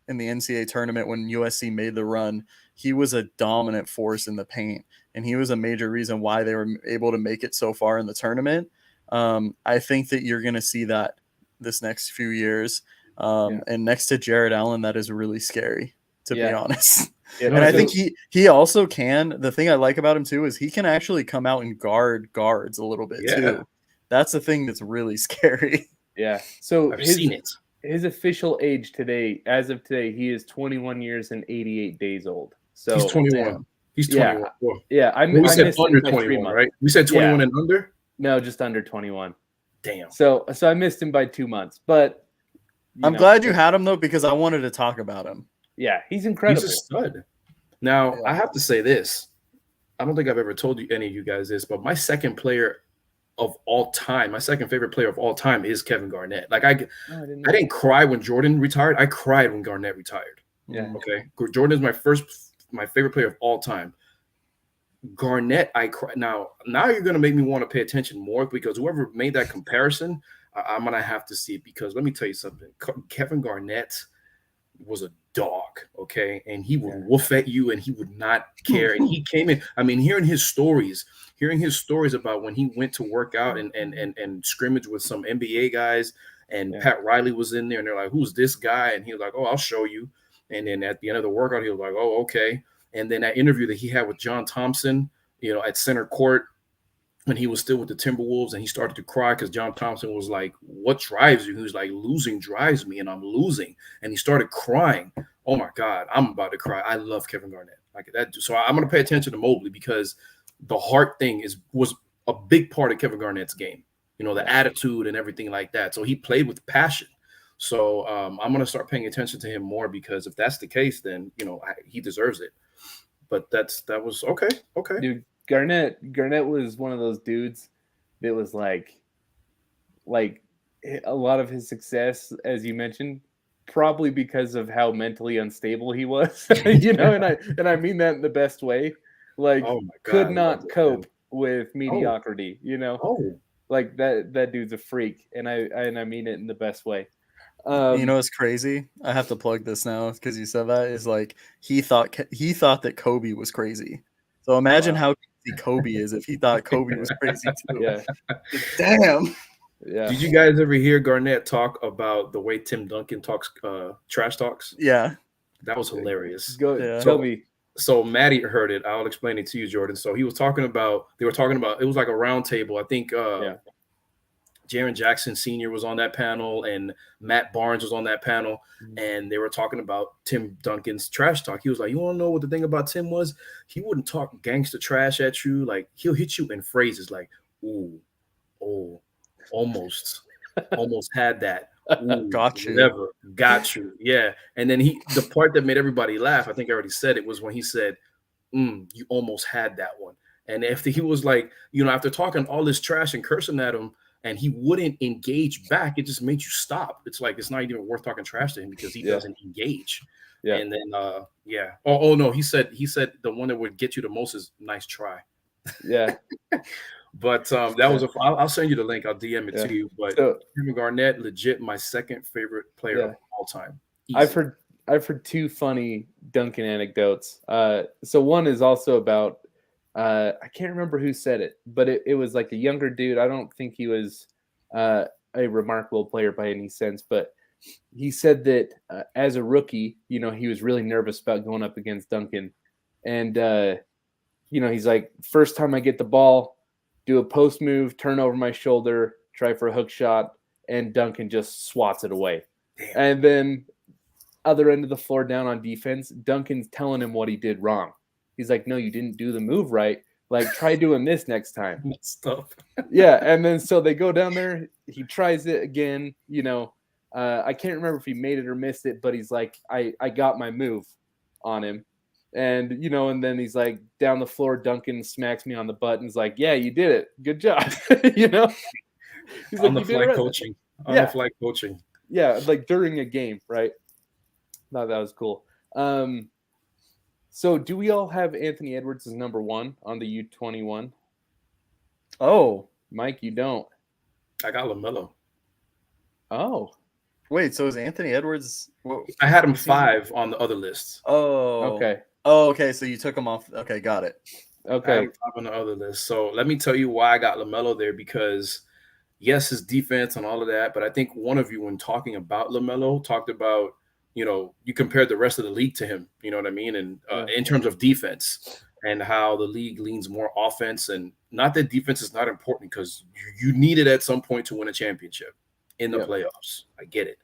in the NCAA tournament when USC made the run, he was a dominant force in the paint, and he was a major reason why they were able to make it so far in the tournament. I think that you're going to see that this next few years. And next to Jared Allen, that is really scary, to be honest. And I think he also can. The thing I like about him too is he can actually come out and guard guards a little bit too. That's the thing that's really scary. Yeah. So I've seen it. His official age today, as of today, he is 21 years and 88 days old. So he's 21. He's 21. Yeah. We said under 21, right? We said 21 and under? No, just under 21. Damn. So I missed him by 2 months, but I'm glad you had him though, because I wanted to talk about him. Yeah, he's incredible. He's a stud. Now, I have to say this. I don't think I've ever told any of you guys this, but my second player of all time, my second favorite player of all time is Kevin Garnett. Like I didn't cry when Jordan retired. I cried when Garnett retired. Yeah. Okay. Jordan is my favorite player of all time. Garnett, I cry. Now you're gonna make me want to pay attention more because whoever made that comparison, I'm gonna have to see it because let me tell you something. Kevin Garnett was a dog, okay, and he would woof at you and he would not care. And he came in, I mean, hearing his stories, hearing his stories about when he went to work out and scrimmage with some NBA guys, and Pat Riley was in there, and they're like, "Who's this guy?" And he was like, "Oh, I'll show you." And then at the end of the workout, he was like, "Oh, okay." And then that interview that he had with John Thompson, at center court, when he was still with the Timberwolves, and he started to cry because John Thompson was like, "What drives you?" He was like, "Losing drives me, and I'm losing." And he started crying. Oh my God, I'm about to cry. I love Kevin Garnett like that. So I'm going to pay attention to Mobley because the heart thing was a big part of Kevin Garnett's game. The attitude and everything like that. So he played with passion. So I'm going to start paying attention to him more, because if that's the case, then he deserves it. But that was okay. Dude, Garnett was one of those dudes that was like a lot of his success, as you mentioned, probably because of how mentally unstable he was. And I mean that in the best way. Like, oh my God, could not cope with mediocrity. Like that dude's a freak, and I mean it in the best way. It's crazy. I have to plug this now because you said that. Is like he thought that Kobe was crazy. So imagine how crazy Kobe is if he thought Kobe was crazy too. Yeah. Damn. Yeah. Did you guys ever hear Garnett talk about the way Tim Duncan talks trash talks? Yeah. That was hilarious. Tell me. So Maddie heard it. I'll explain it to you, Jordan. So they were talking about, it was like a round table. I think Jaren Jackson Sr. was on that panel, and Matt Barnes was on that panel, and they were talking about Tim Duncan's trash talk. He was like, "You want to know what the thing about Tim was? He wouldn't talk gangster trash at you. Like, he'll hit you in phrases like, ooh, oh, almost had that. Ooh, got you. Never got you. Yeah." And then the part that made everybody laugh, I think I already said it, was when he said, "You almost had that one." And after he was like, after talking all this trash and cursing at him, and he wouldn't engage back, it just made you stop. It's like, it's not even worth talking trash to him because he doesn't engage. Yeah. And then Oh no, he said the one that would get you the most is "nice try." Yeah. But that was I'll send you the link. I'll DM it to you. But Kevin Garnett, legit my second favorite player of all time. Easy. I've heard two funny Duncan anecdotes. So one is also about I can't remember who said it, but it was like a younger dude. I don't think he was a remarkable player by any sense, but he said that as a rookie, he was really nervous about going up against Duncan. And, he's like, first time I get the ball, do a post move, turn over my shoulder, try for a hook shot, and Duncan just swats it away. Damn. And then other end of the floor down on defense, Duncan's telling him what he did wrong. He's like, "No, you didn't do the move right. Like, try doing this next time." Stuff. Yeah, and then so they go down there. He tries it again. I can't remember if he made it or missed it, but he's like, I got my move on him. And, and then he's like, down the floor, Duncan smacks me on the butt and is like, "Yeah, you did it. Good job." He's on like, the fly coaching. On the fly coaching. Yeah, like during a game, right? Thought that was cool. So do we all have Anthony Edwards as number one on the U21? Oh. Mike, you don't. I got LaMelo. Oh. Wait, so is Anthony Edwards? I had him 5 on the other list. Oh. Okay. Oh, okay. So you took him off. Okay, got it. Okay. I had him 5 on the other list. So let me tell you why I got LaMelo there, because yes, his defense and all of that, but I think one of you, when talking about LaMelo, talked about, you compared the rest of the league to him, you know what I mean? And in terms of defense, and how the league leans more offense, and not that defense is not important, because you need it at some point to win a championship in the playoffs. I get it.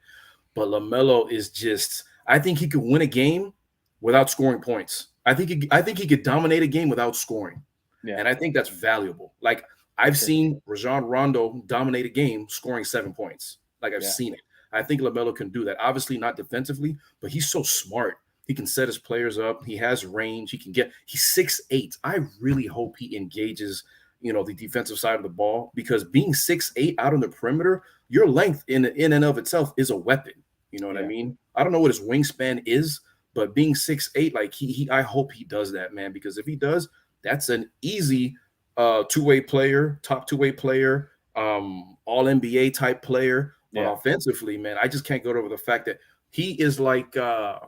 But LaMelo is just, I think he could win a game without scoring points. I think he could dominate a game without scoring. Yeah. And I think that's valuable. Like, I've seen Rajon Rondo dominate a game scoring 7 points. Like, I've seen it. I think LaMelo can do that. Obviously not defensively, but he's so smart. He can set his players up. He has range. He's 6'8". I really hope he engages, the defensive side of the ball, because being 6'8" out on the perimeter, your length in and of itself is a weapon. You know what I mean? I don't know what his wingspan is, but being 6'8", like I hope he does that, man, because if he does, that's an easy two-way player, top two-way player, all NBA type player. But offensively, man, I just can't get over the fact that he is like I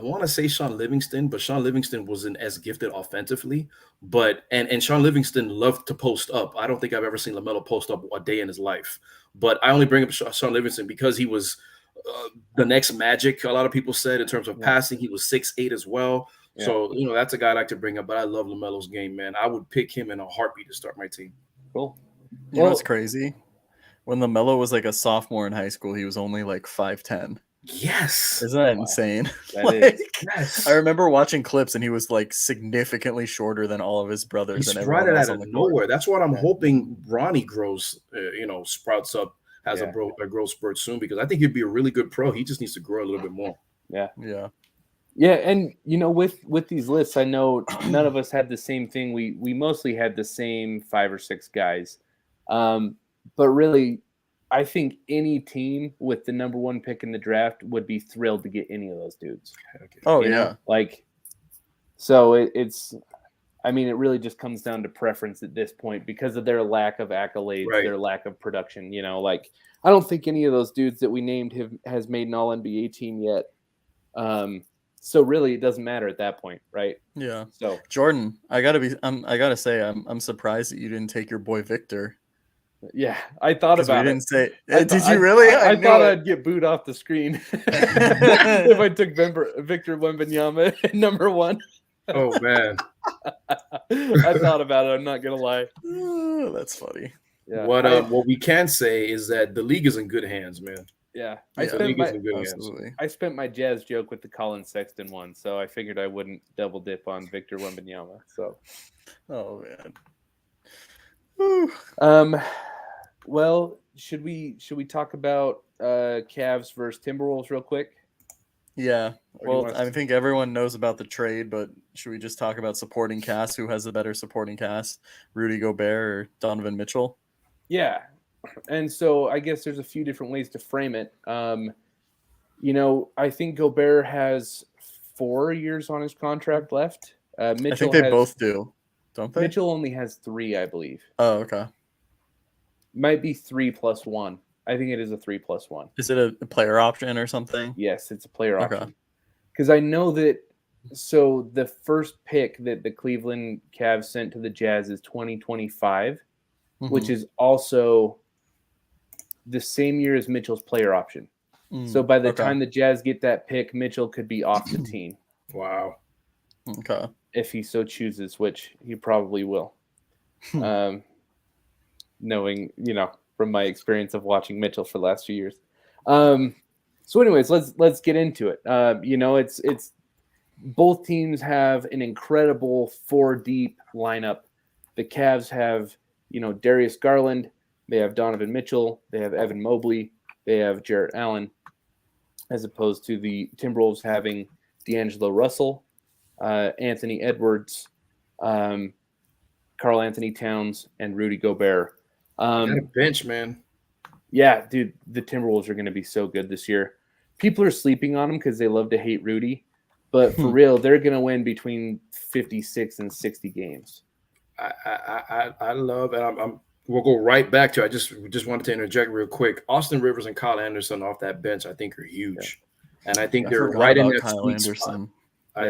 want to say Sean Livingston, but Sean Livingston wasn't as gifted offensively. But and Sean Livingston loved to post up. I don't think I've ever seen LaMelo post up a day in his life. But I only bring up Sean Livingston because he was the next Magic. A lot of people said in terms of passing, he was 6'8" as well. Yeah. So that's a guy I like to bring up. But I love LaMelo's game, man. I would pick him in a heartbeat to start my team. Cool. You know what's crazy? When LaMelo was like a sophomore in high school, he was only like 5'10". Yes. Isn't that insane? That is. Yes. I remember watching clips and he was like significantly shorter than all of his brothers. He's and right everyone else out on of the court. nowhere. That's what I'm hoping Ronnie grows, sprouts up, has a growth spurt soon, because I think he'd be a really good pro. He just needs to grow a little bit more. Yeah. Yeah. And with these lists, I know none of us had the same thing. We mostly had the same 5 or 6 guys. But really, I think any team with the number 1 pick in the draft would be thrilled to get any of those dudes. Okay. Oh, You know? yeah. Like, so it's, I mean, it really just comes down to preference at this point because of their lack of accolades, Right. their lack of production. Like, I don't think any of those dudes that we named has made an All-NBA team yet. So really, it doesn't matter at that point, right? Yeah. So Jordan, I gotta say, I'm surprised that you didn't take your boy Victor. yeah, I thought 'Cause we about didn't it. say. Did you really? I knew thought it. I'd get booed off the screen if I took Victor Wembanyama at number 1. Oh, man. I thought about it. I'm not gonna lie. Oh, that's funny. Yeah. What we can say is that the league is in good hands, man. Yeah. Yeah, The league is in good hands. Absolutely. I spent my Jazz joke with the Colin Sexton one, so I figured I wouldn't double dip on Victor Wembanyama. So, Oh man. Whew. well, should we talk about Cavs versus Timberwolves real quick? Yeah. Or do you Well, want I us- think everyone knows about the trade, but should we just talk about supporting cast? Who has the better supporting cast, Rudy Gobert or Donovan Mitchell? Yeah. And so I guess there's a few different ways to frame it. I think Gobert has 4 years on his contract left. Mitchell I think they has, both do, don't they? Mitchell only has 3, I believe. Oh, okay. Might be 3 plus 1. I think it is a 3 plus 1. Is it a player option or something? Yes, it's a player Okay. option. Because I know that. So the first pick that the Cleveland Cavs sent to the Jazz is 2025, which is also the same year as Mitchell's player option. So by the time the Jazz get that pick, Mitchell could be off the team Wow. Okay. if he so chooses, which he probably will. Knowing, from my experience of watching Mitchell for the last few years. So anyways, let's get into it. It's both teams have an incredible 4 deep lineup. The Cavs have, Darius Garland, they have Donovan Mitchell, they have Evan Mobley, they have Jarrett Allen, as opposed to the Timberwolves having D'Angelo Russell, Anthony Edwards, Karl Anthony Towns, and Rudy Gobert. Got a bench, man. Yeah, dude, the Timberwolves are going to be so good this year. People are sleeping on them because they love to hate Rudy, but for real, they're going to win between 56 and 60 games. I love, and we'll go right back to. I just wanted to interject real quick. Austin Rivers and Kyle Anderson off that bench, I think, are huge, and I think they're right in that Kyle sweet Anderson. spot.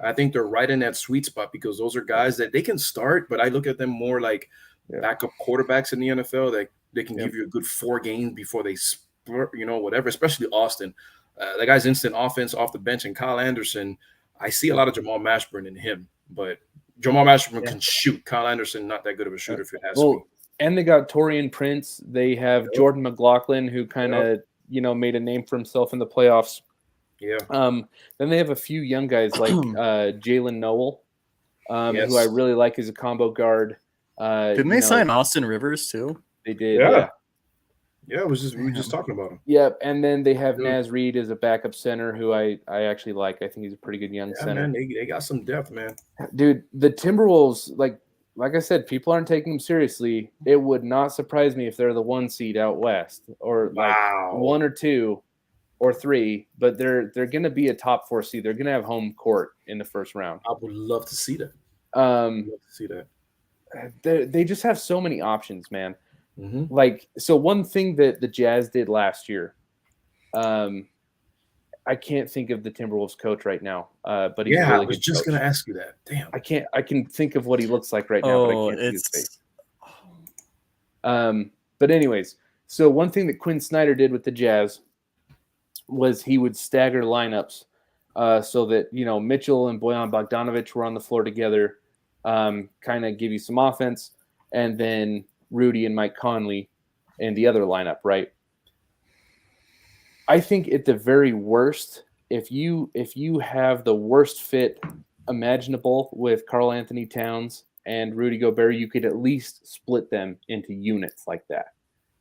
I think they're right in that sweet spot because those are guys that they can start, but I look at them more like backup quarterbacks in the NFL that they can give you a good 4 games before they spurt, whatever. Especially Austin, that guy's instant offense off the bench, and Kyle Anderson. I see a lot of Jamal Mashburn in him, but Jamal Mashburn can shoot. Kyle Anderson, not that good of a shooter if it has to be. And they got Torian Prince. They have Jordan McLaughlin, who kind of, made a name for himself in the playoffs. Yeah. Then they have a few young guys like Jalen Noel, who I really like as a combo guard. Didn't they sign Austin Rivers too? They did. Yeah, we were just talking about him. Yep. And then they have Naz Reid as a backup center, who I actually like. I think he's a pretty good young center. Man, they got some depth, man. Dude, the Timberwolves, like I said, people aren't taking them seriously. It would not surprise me if they're the 1 seed out west, or like 1 or 2 or 3. But they're going to be a top 4 seed. They're going to have home court in the first round. I would love to see that. They just have so many options, man. Mm-hmm. So one thing that the Jazz did last year, I I can't think of the Timberwolves coach right now, but he's a Yeah, I really was good just coach. gonna ask you that. Damn. I can think of what he looks like right now, but I Oh, can't think of his face. it's But anyways, so one thing that Quinn Snyder did with the Jazz was he would stagger lineups so that Mitchell and Bojan Bogdanovic were on the floor together, kind of give you some offense, and then Rudy and Mike Conley in the other lineup, right? I think at the very worst, if you have the worst fit imaginable with Karl Anthony Towns and Rudy Gobert, you could at least split them into units like that.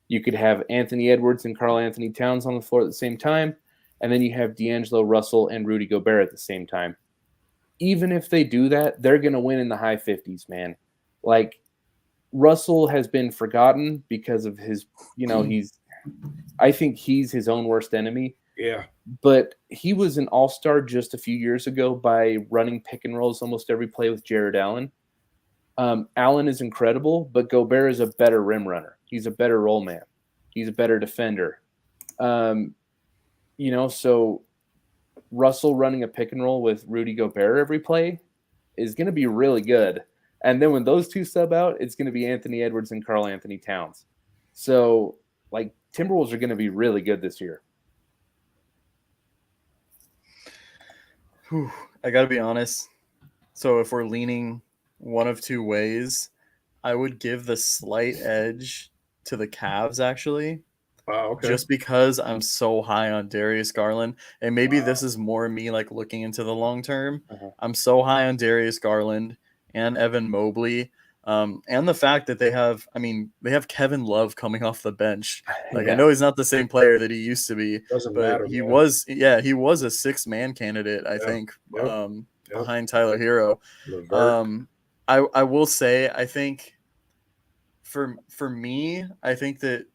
You could have Anthony Edwards and Karl Anthony Towns on the floor at the same time, and then you have D'Angelo Russell and Rudy Gobert at the same time. Even if they do that, they're going to win in the high 50s, man. Like, Russell has been forgotten because of his, I think he's his own worst enemy. Yeah. But he was an all-star just a few years ago by running pick and rolls almost every play with Jared Allen. Allen is incredible, but Gobert is a better rim runner. He's a better roll man. He's a better defender. So Russell running a pick and roll with Rudy Gobert every play is going to be really good. And then when those two sub out, it's going to be Anthony Edwards and Karl Anthony Towns. So, Timberwolves are going to be really good this year. I got to be honest. So if we're leaning one of two ways, I would give the slight edge to the Cavs, actually. Wow, okay. Just because I'm so high on Darius Garland. And maybe this is more me looking into the long term. Uh-huh. I'm so high on Darius Garland and Evan Mobley. And the fact that they have Kevin Love coming off the bench. I know he's not the same player that he used to be, Doesn't but matter, he man. was a 6-man candidate, I think, behind Tyler Hero. I will say, I think for me, I think that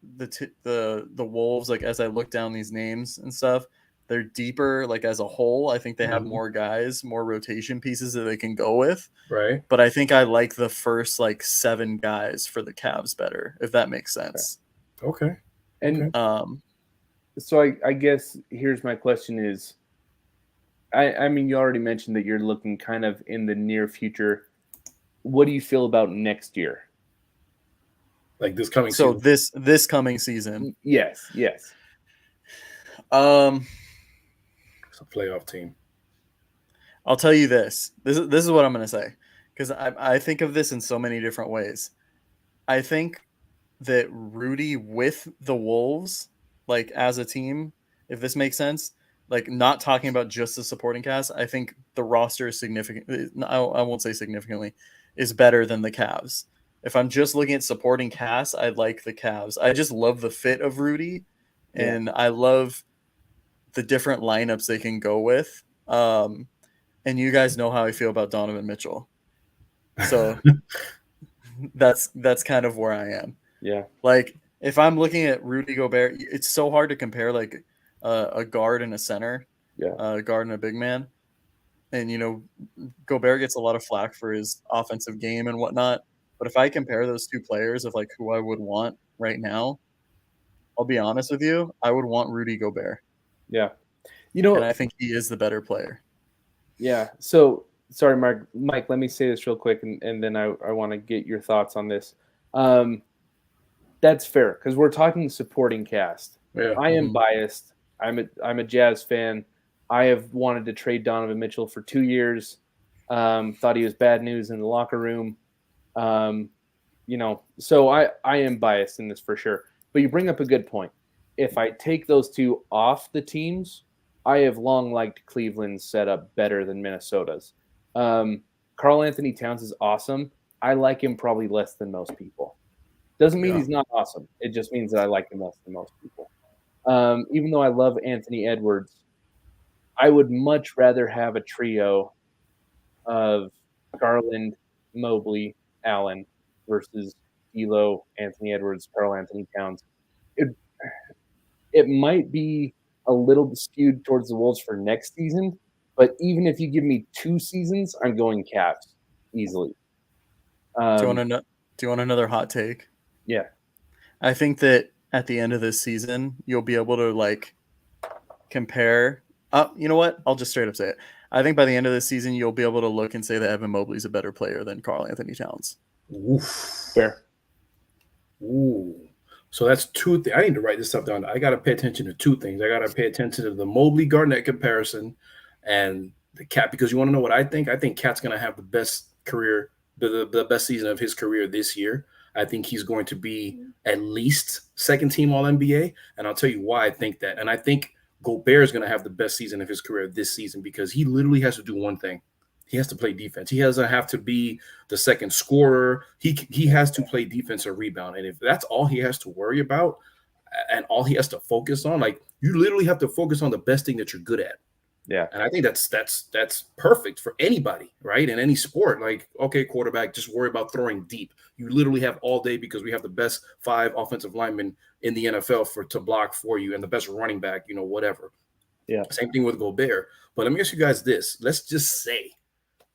the Wolves, as I look down these names and stuff, they're deeper, as a whole. I think they have more guys, more rotation pieces that they can go with. Right. But I think I like the first 7 guys for the Cavs better, if that makes sense. Okay. And so I guess here's my question is, I mean, you already mentioned that you're looking kind of in the near future. What do you feel about next year? This coming season? So this coming season. Yes. It's a playoff team. I'll tell you this. This is what I'm going to say, because I think of this in so many different ways. I think that Rudy with the Wolves, as a team, if this makes sense, not talking about just the supporting cast, I think the roster is significant. I won't say significantly, is better than the Cavs. If I'm just looking at supporting cast, I like the Cavs. I just love the fit of Rudy, and I love the different lineups they can go with. And you guys know how I feel about Donovan Mitchell. So that's kind of where I am. Yeah. If I'm looking at Rudy Gobert, it's so hard to compare a guard and a center, a guard and a big man. And, Gobert gets a lot of flack for his offensive game and whatnot. But if I compare those two players of who I would want right now, I'll be honest with you, I would want Rudy Gobert. Yeah. And I think he is the better player. Yeah. So, sorry, Mike, let me say this real quick, and then I want to get your thoughts on this. That's fair, because we're talking supporting cast. Yeah. I am biased. I'm a Jazz fan. I have wanted to trade Donovan Mitchell for 2 years. Thought he was bad news in the locker room. So I am biased in this for sure. But you bring up a good point. If I take those two off the teams, I have long liked Cleveland's setup better than Minnesota's. Karl Anthony Towns is awesome. I like him probably less than most people. Doesn't mean he's not awesome. It just means that I like him less than most people. Even though I love Anthony Edwards, I would much rather have a trio of Garland, Mobley, Allen versus D'Lo, Anthony Edwards, Karl Anthony Towns. It might be a little skewed towards the Wolves for next season, but even if you give me 2 seasons, I'm going Cavs easily. Do you want another hot take? Yeah. I think that at the end of this season, you'll be able to compare You know what? I'll just straight up say it. I think by the end of this season, you'll be able to look and say that Evan Mobley's a better player than Karl Anthony Towns. Oof. Fair. Ooh. So that's two things. I need to write this stuff down. I got to pay attention to two things. I got to pay attention to the Mobley Garnett comparison and the Cat, because you want to know what I think? I think Cat's going to have the best career, the best season of his career this year. I think he's going to be at least second team All NBA. And I'll tell you why I think that. And I think Gobert is going to have the best season of his career this season because he literally has to do one thing. He has to play defense. He doesn't have to be the second scorer. He has to play defense or rebound. And if that's all he has to worry about and all he has to focus on, like you literally have to focus on the best thing that you're good at. Yeah. And I think that's perfect for anybody, right? In any sport. Like, okay, quarterback, just worry about throwing deep. You literally have all day because we have the best 5 offensive linemen in the NFL to block for you and the best running back, whatever. Yeah. Same thing with Gobert. But let me ask you guys this. Let's just say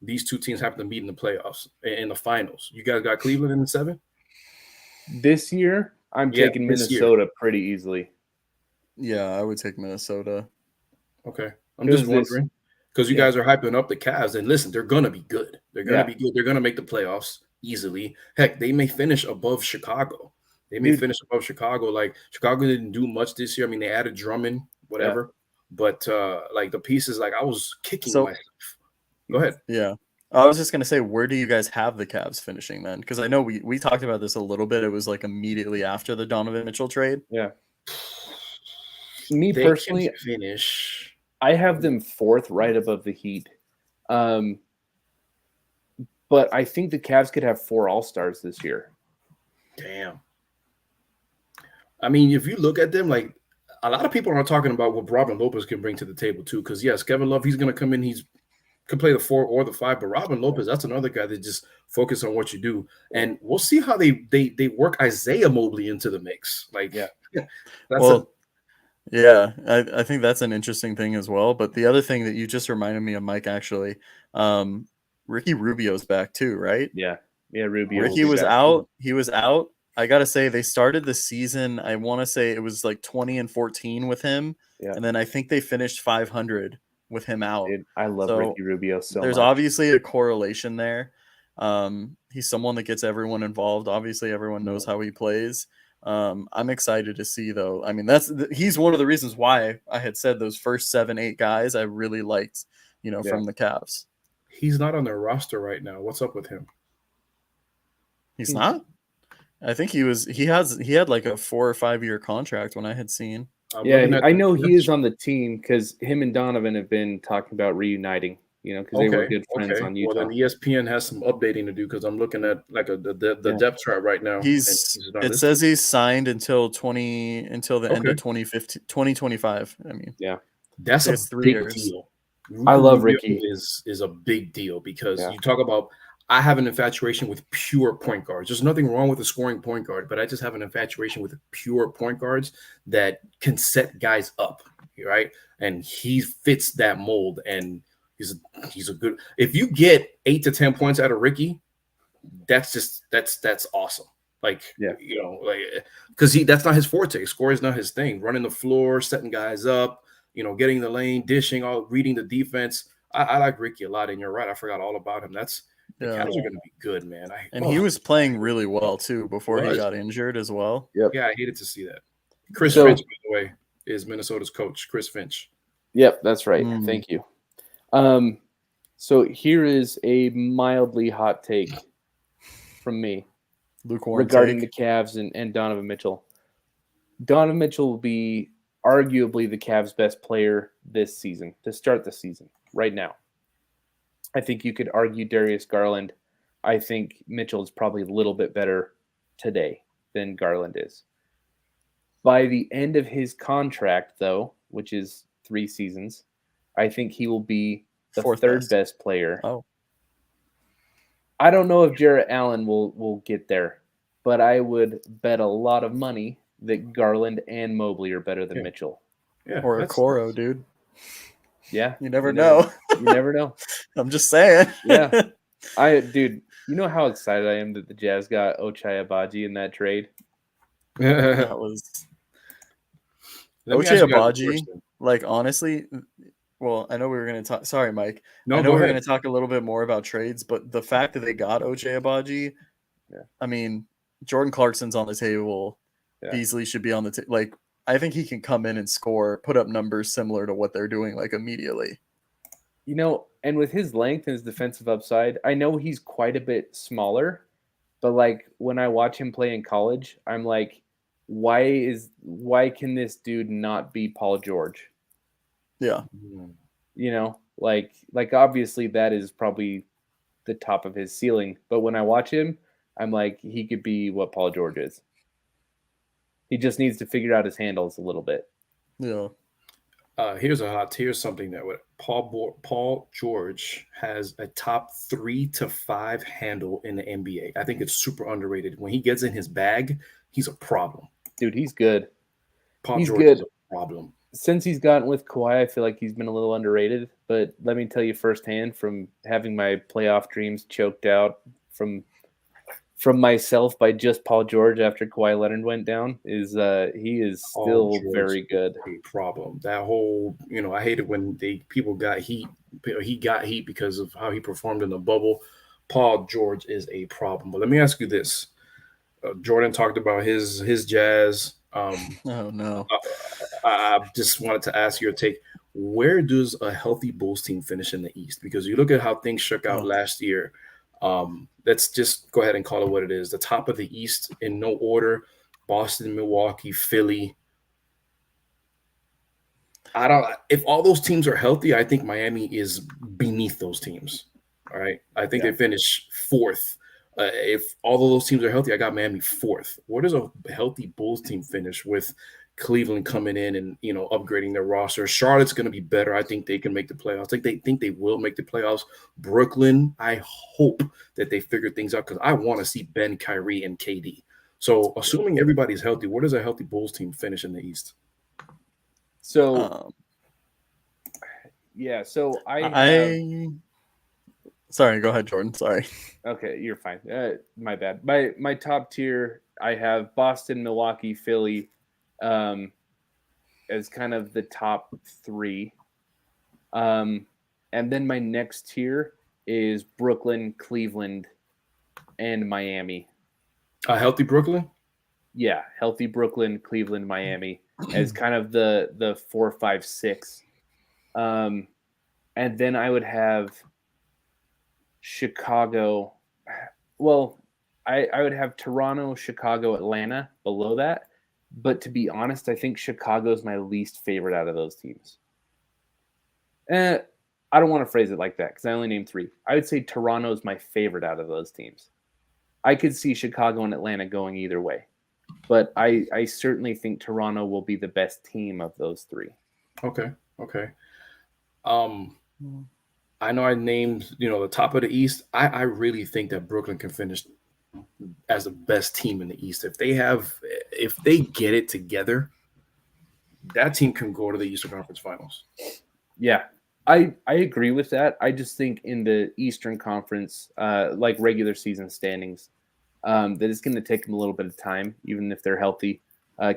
these two teams happen to meet in the playoffs, in the finals. You guys got Cleveland in the 7? This year, I'm taking Minnesota pretty easily. Yeah, I would take Minnesota. Okay. I'm just wondering because you guys are hyping up the Cavs. And listen, they're going to be good. They're going to be good. They're going to make the playoffs easily. Heck, they may finish above Chicago. Like Chicago didn't do much this year. I mean, they added Drummond, whatever. Yeah. But like the pieces, like I was kicking myself. Go ahead. Yeah. I was just going to say, where do you guys have the Cavs finishing then? Because I know we talked about this a little bit. It was like immediately after the Donovan Mitchell trade. Yeah. Me personally, I have them 4th right above the Heat. But I think the Cavs could have 4 All-Stars this year. Damn. I mean, if you look at them, like a lot of people are talking about what Robin Lopez can bring to the table too. Because yes, Kevin Love, he's going to come in. Can play the 4 or the 5, but Robin Lopez, that's another guy that just focus on what you do. And we'll see how they work Isaiah Mobley into the mix. Like, I think that's an interesting thing as well. But the other thing that you just reminded me of, Mike, actually, Ricky Rubio's back too, right? Yeah. Yeah, Rubio. Ricky was out. He was out. I got to say, they started the season, I want to say it was like 20-14 with him. Yeah. And then I think they finished 500 with him out. Dude, I love Ricky Rubio so much. There's obviously a correlation there. He's someone that gets everyone involved. Obviously, everyone knows how he plays. I'm excited to see, though. I mean, he's one of the reasons why I had said those first 7-8 guys I really liked, from the Cavs. He's not on their roster right now. What's up with him? He's not? I think he had like a 4 or 5 year contract when I had seen. I know he is on the team because him and Donovan have been talking about reuniting, because they were good friends on Utah. Well, then ESPN has some updating to do because I'm looking at like the depth chart right now. It says he's signed until the end of 2025. I mean, that's a 3 years. Deal. I love Ricky. Is a big deal because you talk about. I have an infatuation with pure point guards. There's nothing wrong with a scoring point guard, but I just have an infatuation with pure point guards that can set guys up, right? And he fits that mold, and he's a good. If you get 8 to 10 points out of Ricky, that's awesome. Like because that's not his forte. Scoring is not his thing. Running the floor, setting guys up, getting the lane, dishing, reading the defense. I like Ricky a lot, and you're right. I forgot all about him. The Cavs are going to be good, man. He was playing really well, too, before he got injured as well. Yep. Yeah, I hated to see that. Chris Finch, by the way, is Minnesota's coach. Chris Finch. Yep, that's right. Thank you. So here is a mildly hot take from me regarding the Cavs and Donovan Mitchell. Donovan Mitchell will be arguably the Cavs' best player this season, to start the season, right now. I think you could argue Darius Garland. I think Mitchell is probably a little bit better today than Garland is. By the end of his contract, though, which is 3 seasons, I think he will be the 3rd best player. Oh. I don't know if Jarrett Allen will get there, but I would bet a lot of money that Garland and Mobley are better than Mitchell. Yeah, or Okoro, dude. Yeah. You never know. You never know. I'm just saying. Yeah. Dude, you know how excited I am that the Jazz got Ochai Agbaji in that trade? That was Ochai Agbaji. Like, honestly, well, I know we were going to talk. Sorry, Mike. No, I know go we were ahead. going to talk a little bit more about trades, but the fact that they got OJ Abaji, Yeah. I mean, Jordan Clarkson's on the table. Yeah. Beasley should be on the table. Like, I think he can come in and score, put up numbers similar to what they're doing, like immediately. You know, and with his length and his defensive upside, I know he's quite a bit smaller, but like when I watch him play in college, I'm like, why can this dude not be Paul George? Yeah. You know, like obviously that is probably the top of his ceiling, but when I watch him, I'm like, he could be what Paul George is. He just needs to figure out his handles a little bit. Yeah. Here's something that Paul George has a top 3 to 5 handle in the NBA. I think it's super underrated. When he gets in his bag, he's a problem. Dude, he's good. Paul He's George good. is a problem. Since he's gotten with Kawhi, I feel like he's been a little underrated. But let me tell you firsthand, from having my playoff dreams choked out from myself by just Paul George after Kawhi Leonard went down, is he is still very good. A problem. That whole, I hate it when people got heat. He got heat because of how he performed in the bubble. Paul George is a problem. But let me ask you this: Jordan talked about his Jazz. Oh no. I just wanted to ask your take. Where does a healthy Bulls team finish in the East? Because you look at how things shook out last year. Let's just go ahead and call it what it is. The top of the East in no order: Boston, Milwaukee, Philly. If all those teams are healthy, I think Miami is beneath those teams. All right. I think they finish 4th. If all of those teams are healthy, I got Miami 4th. Where does a healthy Bulls team finish with Cleveland coming in and upgrading their roster? Charlotte's going to be better. I think they can make the playoffs. They think they will make the playoffs. Brooklyn, I hope that they figure things out because I want to see Ben, Kyrie, and KD. So assuming everybody's healthy, where does a healthy Bulls team finish in the East? So so Sorry, go ahead, Jordan. Sorry. Okay, you're fine. My bad. My top tier, I have Boston, Milwaukee, Philly, as kind of the top 3. And then my next tier is Brooklyn, Cleveland, and Miami. A healthy Brooklyn? Yeah, healthy Brooklyn, Cleveland, Miami as kind of the 4, 5, 6. And then I would have Chicago. Well, I would have Toronto, Chicago, Atlanta below that. But to be honest, I think Chicago is my least favorite out of those teams. I don't want to phrase it like that because I only named 3. I would say Toronto is my favorite out of those teams. I could see Chicago and Atlanta going either way. But I certainly think Toronto will be the best team of those 3. Okay. I know I named, the top of the East. I really think that Brooklyn can finish as the best team in the East. If they get it together, that team can go to the Eastern Conference Finals. Yeah, I agree with that. I just think in the Eastern Conference, like regular season standings, that it's going to take them a little bit of time, even if they're healthy.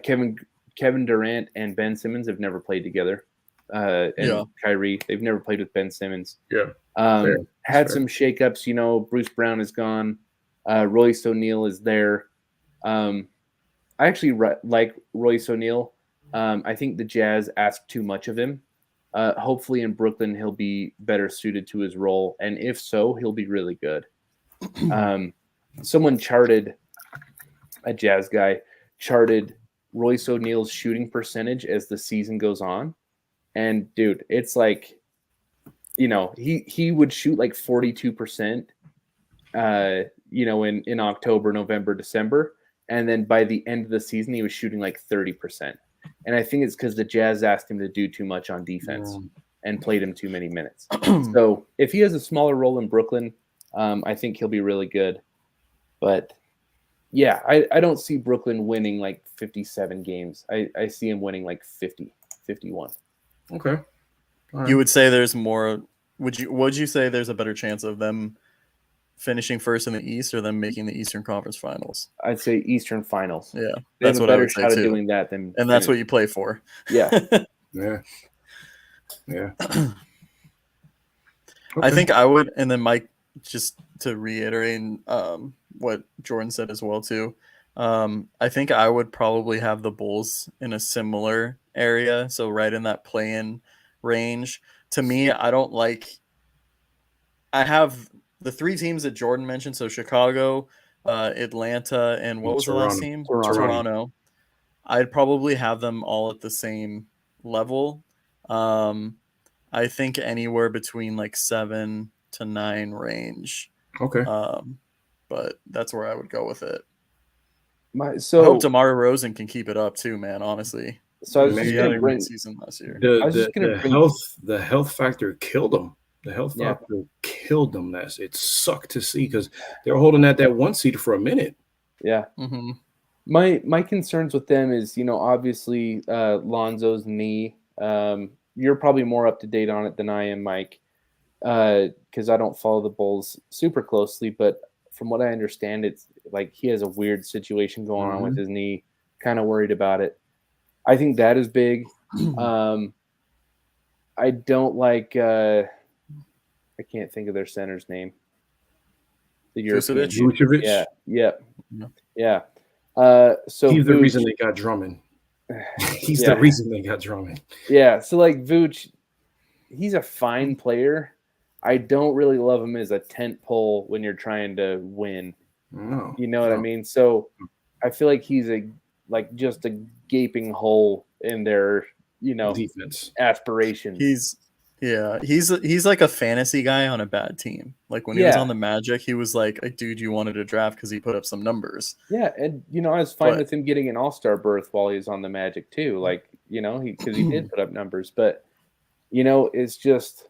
Kevin Durant and Ben Simmons have never played together. Kyrie, they've never played with Ben Simmons. Yeah. Had some shakeups. Bruce Brown is gone. Royce O'Neal is there. I actually like Royce O'Neal. I think the Jazz asked too much of him. Hopefully in Brooklyn, he'll be better suited to his role. And if so, he'll be really good. Someone charted, a Jazz guy, charted Royce O'Neal's shooting percentage as the season goes on. And, dude, it's like, he would shoot like 42%, in October, November, December. And then by the end of the season, he was shooting like 30%. And I think it's because the Jazz asked him to do too much on defense and played him too many minutes. So if he has a smaller role in Brooklyn, I think he'll be really good. But, yeah, I don't see Brooklyn winning like 57 games. I see him winning like 50, 51. Okay. Right. You would say there's more. Would you say there's a better chance of them finishing first in the East or them making the Eastern Conference Finals? I'd say Eastern Finals. Yeah, they have a better shot of doing that than. And that's what you play for. Yeah. Yeah. Yeah. I think I would, and then Mike, just to reiterate what Jordan said as well too. I think I would probably have the Bulls in a similar area, so right in that play-in range. To me, I don't like. I have the three teams that Jordan mentioned, so Chicago, Atlanta, and what was the last team? Toronto. I'd probably have them all at the same level. I think anywhere between like 7 to 9 range. Okay. But that's where I would go with it. I hope DeMar DeRozan can keep it up too, man. Honestly, so I was just going to bring season last year. The health factor killed them. The health factor killed them. It sucked to see because they were holding at that 1 seed for a minute. Yeah. Mm-hmm. My concerns with them is, obviously Lonzo's knee. You're probably more up to date on it than I am, Mike, because I don't follow the Bulls super closely. But from what I understand, it's like he has a weird situation going on with his knee. Kind of worried about it. I think that is big. I don't like. I can't think of their center's name. The European. Vucevic? Yeah. Yep. Yeah. So he's the reason they got Drummond. He's the reason they got Drummond. Yeah. So like Vooch, he's a fine player. I don't really love him as a tent pole when you're trying to win. No. You know what I mean? So I feel like he's just a gaping hole in their, defense aspirations. He's like a fantasy guy on a bad team. Like when he was on the Magic, he was like a dude you wanted to draft because he put up some numbers. Yeah, and I was fine with him getting an All-Star berth while he was on the Magic too. Like, because he did put up numbers, but it's just.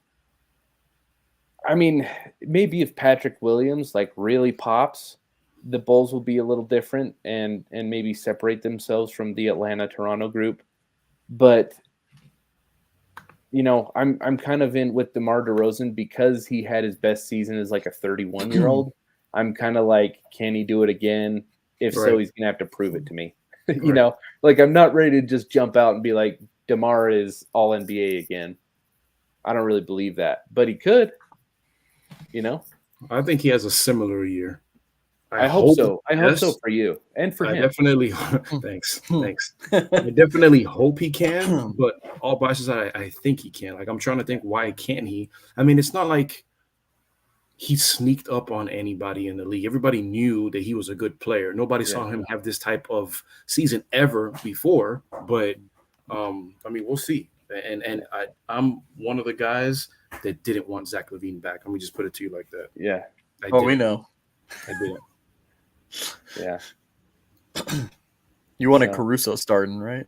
I mean, maybe if Patrick Williams like really pops, the Bulls will be a little different and maybe separate themselves from the Atlanta-Toronto group. But I'm kind of in with DeMar DeRozan because he had his best season as like a 31-year-old. I'm kind of like, can he do it again? If so, he's gonna have to prove it to me. Like I'm not ready to just jump out and be like DeMar is all NBA again. I don't really believe that, but he could. I think he has a similar year. I hope so. I hope so for you and for him. Definitely. Thanks. I definitely hope he can, but all biases, I think he can. Like I'm trying to think, why can't he? I mean, it's not like he sneaked up on anybody in the league. Everybody knew that he was a good player. Nobody saw him have this type of season ever before. But I mean, we'll see. And I'm one of the guys that didn't want Zach LaVine back. Let me just put it to you like that. Yeah. We know. I didn't. Yeah. You wanted Caruso starting, right?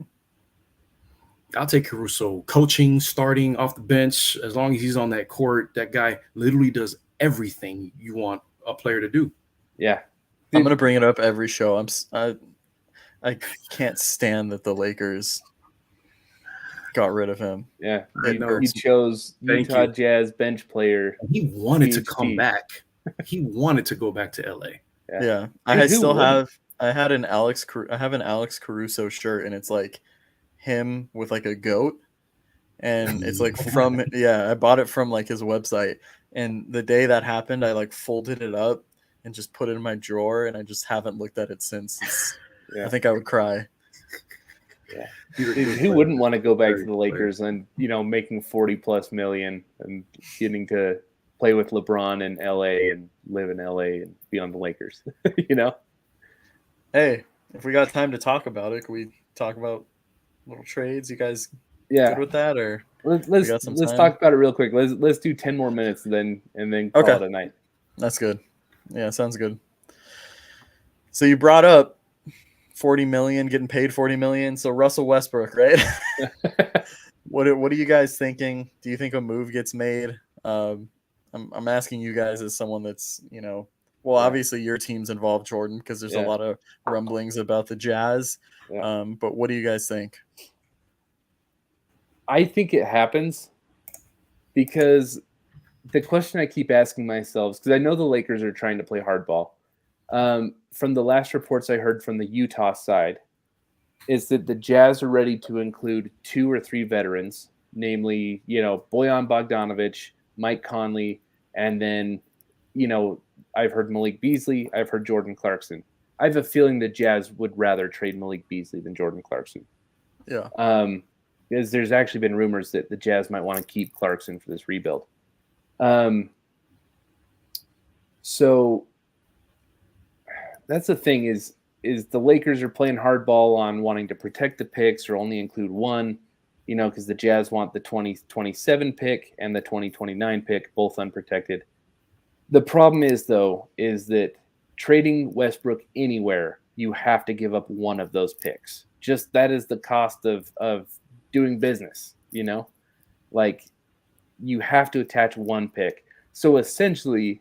I'll take Caruso coaching, starting off the bench. As long as he's on that court, that guy literally does everything you want a player to do. Yeah. I'm going to bring it up every show. I can't stand that the Lakers got rid of him. Yeah. He chose Utah Jazz bench player. He wanted to come back. He wanted to go back to LA. Yeah. I have an Alex Caruso shirt, and it's like him with like a goat, and it's like I bought it from like his website, and the day that happened I like folded it up and just put it in my drawer, and I just haven't looked at it since. I think I would cry. Yeah. Who wouldn't want to go back to the Lakers and making 40+ million and getting to play with LeBron in LA and live in LA and be on the Lakers? Hey, if we got time to talk about it, can we talk about little trades? You guys good with that, or let's talk about it real quick. Let's do 10 more minutes and then call it a night. That's good. Yeah, sounds good. So you brought up 40 million, getting paid 40 million. So Russell Westbrook, right? What are you guys thinking? Do you think a move gets made? I'm asking you guys as someone that's obviously your team's involved, Jordan, because there's a lot of rumblings about the Jazz. But what do you guys think? I think it happens because the question I keep asking myself, because I know the Lakers are trying to play hardball. From the last reports I heard from the Utah side, is that the Jazz are ready to include 2 or 3 veterans, namely, Bojan Bogdanovic, Mike Conley, and then, I've heard Malik Beasley, I've heard Jordan Clarkson. I have a feeling the Jazz would rather trade Malik Beasley than Jordan Clarkson. Yeah. Because there's actually been rumors that the Jazz might want to keep Clarkson for this rebuild. So that's the thing is the Lakers are playing hardball on wanting to protect the picks or only include one, because the Jazz want the 2027 pick and the 2029 pick, both unprotected. The problem is that trading Westbrook anywhere, you have to give up one of those picks. Just that is the cost of doing business, like you have to attach one pick. So essentially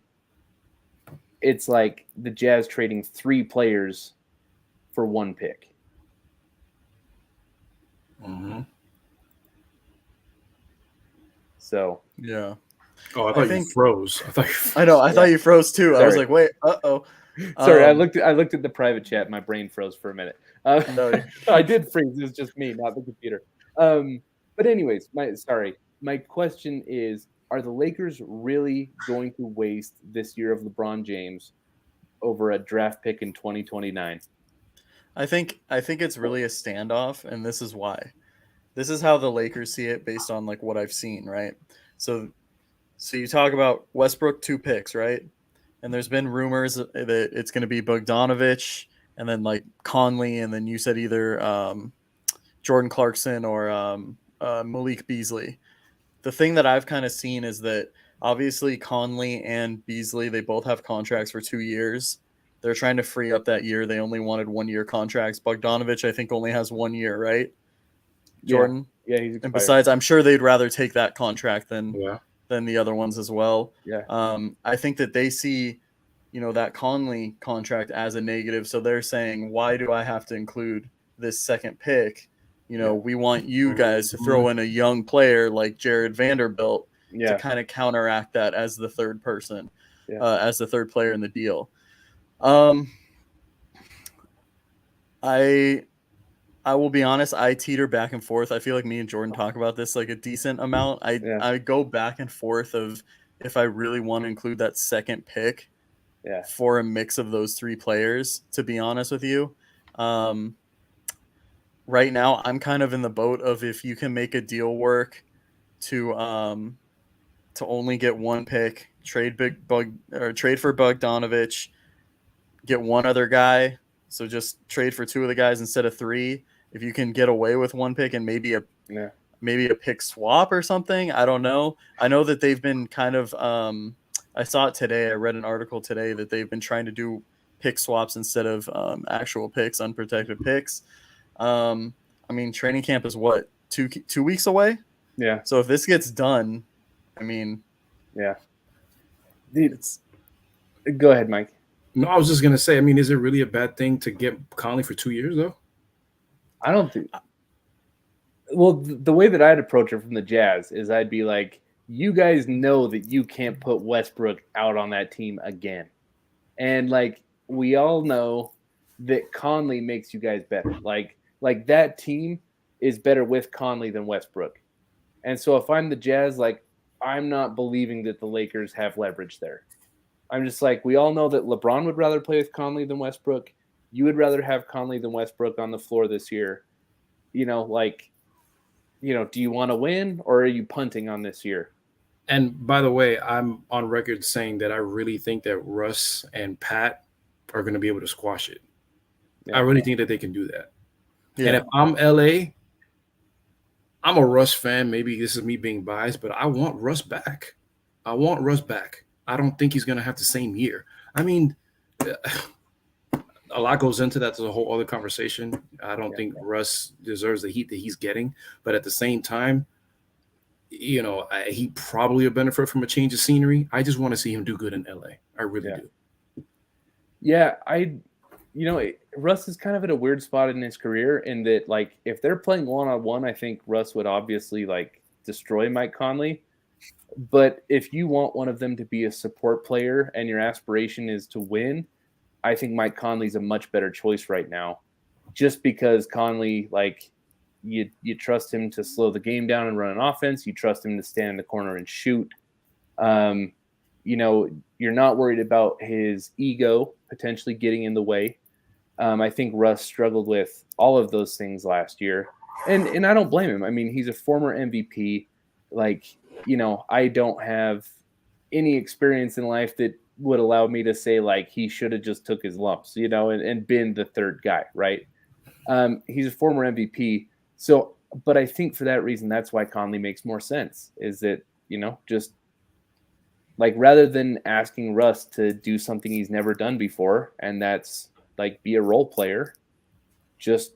it's like the Jazz trading 3 players for 1 pick. Mm-hmm. So yeah. Oh, I thought you froze. I know. I thought you froze too. Sorry. I was like, wait, uh-oh. Sorry, I looked at the private chat. My brain froze for a minute. No, I did freeze. It was just me, not the computer. But anyways, my question is, are the Lakers really going to waste this year of LeBron James over a draft pick in 2029? I think it's really a standoff, and this is why. This is how the Lakers see it based on like what I've seen, right? So you talk about Westbrook 2 picks, right? And there's been rumors that it's going to be Bogdanovic and then like Conley, and then you said either Jordan Clarkson or Malik Beasley. The thing that I've kind of seen is that obviously Conley and Beasley, they both have contracts for 2 years. They're trying to free up that year. They only wanted 1-year contracts. Bogdanovic, I think, only has 1 year, right? Jordan? Yeah, he's expired. And besides, I'm sure they'd rather take that contract than the other ones as well. Yeah. I think that they see, that Conley contract as a negative. So they're saying, why do I have to include this second pick? We want you guys to throw in a young player like Jared Vanderbilt to kind of counteract that as the third person, as the third player in the deal. I will be honest, I teeter back and forth. I feel like me and Jordan talk about this like a decent amount. I go back and forth of if I really want to include that second pick for a mix of those 3 players, to be honest with you. Right now, I'm kind of in the boat of if you can make a deal work to only get 1 pick, trade for Bogdanovic, get 1 other guy. So just trade for 2 of the guys instead of 3. If you can get away with 1 pick and maybe a pick swap or something, I don't know. I know that they've been kind of I saw it today. I read an article today that they've been trying to do pick swaps instead of actual picks, unprotected picks. I mean, training camp is what, 2 weeks away? Yeah. So if this gets done, I mean, yeah. Dude, go ahead, Mike. No, I was just gonna say. I mean, is it really a bad thing to get Conley for 2 years though? I don't think. Well, the way that I'd approach it from the Jazz is I'd be like, you guys know that you can't put Westbrook out on that team again, and like we all know that Conley makes you guys better. Like that team is better with Conley than Westbrook, and so if I'm the Jazz, like I'm not believing that the Lakers have leverage there. I'm just like, we all know that LeBron would rather play with Conley than Westbrook. You would rather have Conley than Westbrook on the floor this year. Do you want to win or are you punting on this year? And by the way, I'm on record saying that I really think that Russ and Pat are going to be able to squash it. Yeah. I really think that they can do that. Yeah. And if I'm LA, I'm a Russ fan. Maybe this is me being biased, but I want Russ back. I don't think he's going to have the same year. I mean, a lot goes into that. There's a whole other conversation. I don't think Russ deserves the heat that he's getting. But at the same time, he probably would benefit from a change of scenery. I just want to see him do good in LA. I really do. Yeah, Russ is kind of at a weird spot in his career in that, like, if they're playing one-on-one, I think Russ would obviously, like, destroy Mike Conley. But if you want one of them to be a support player and your aspiration is to win, I think Mike Conley's a much better choice right now, just because Conley, like, You trust him to slow the game down and run an offense. You trust him to stand in the corner and shoot. You're not worried about his ego potentially getting in the way. I think Russ struggled with all of those things last year, and I don't blame him. I mean, he's a former MVP. I don't have any experience in life that would allow me to say he should have just took his lumps, and been the third guy, right? He's a former MVP. So, but I think for that reason, that's why Conley makes more sense, is that, just rather than asking Russ to do something he's never done before, and that's be a role player, just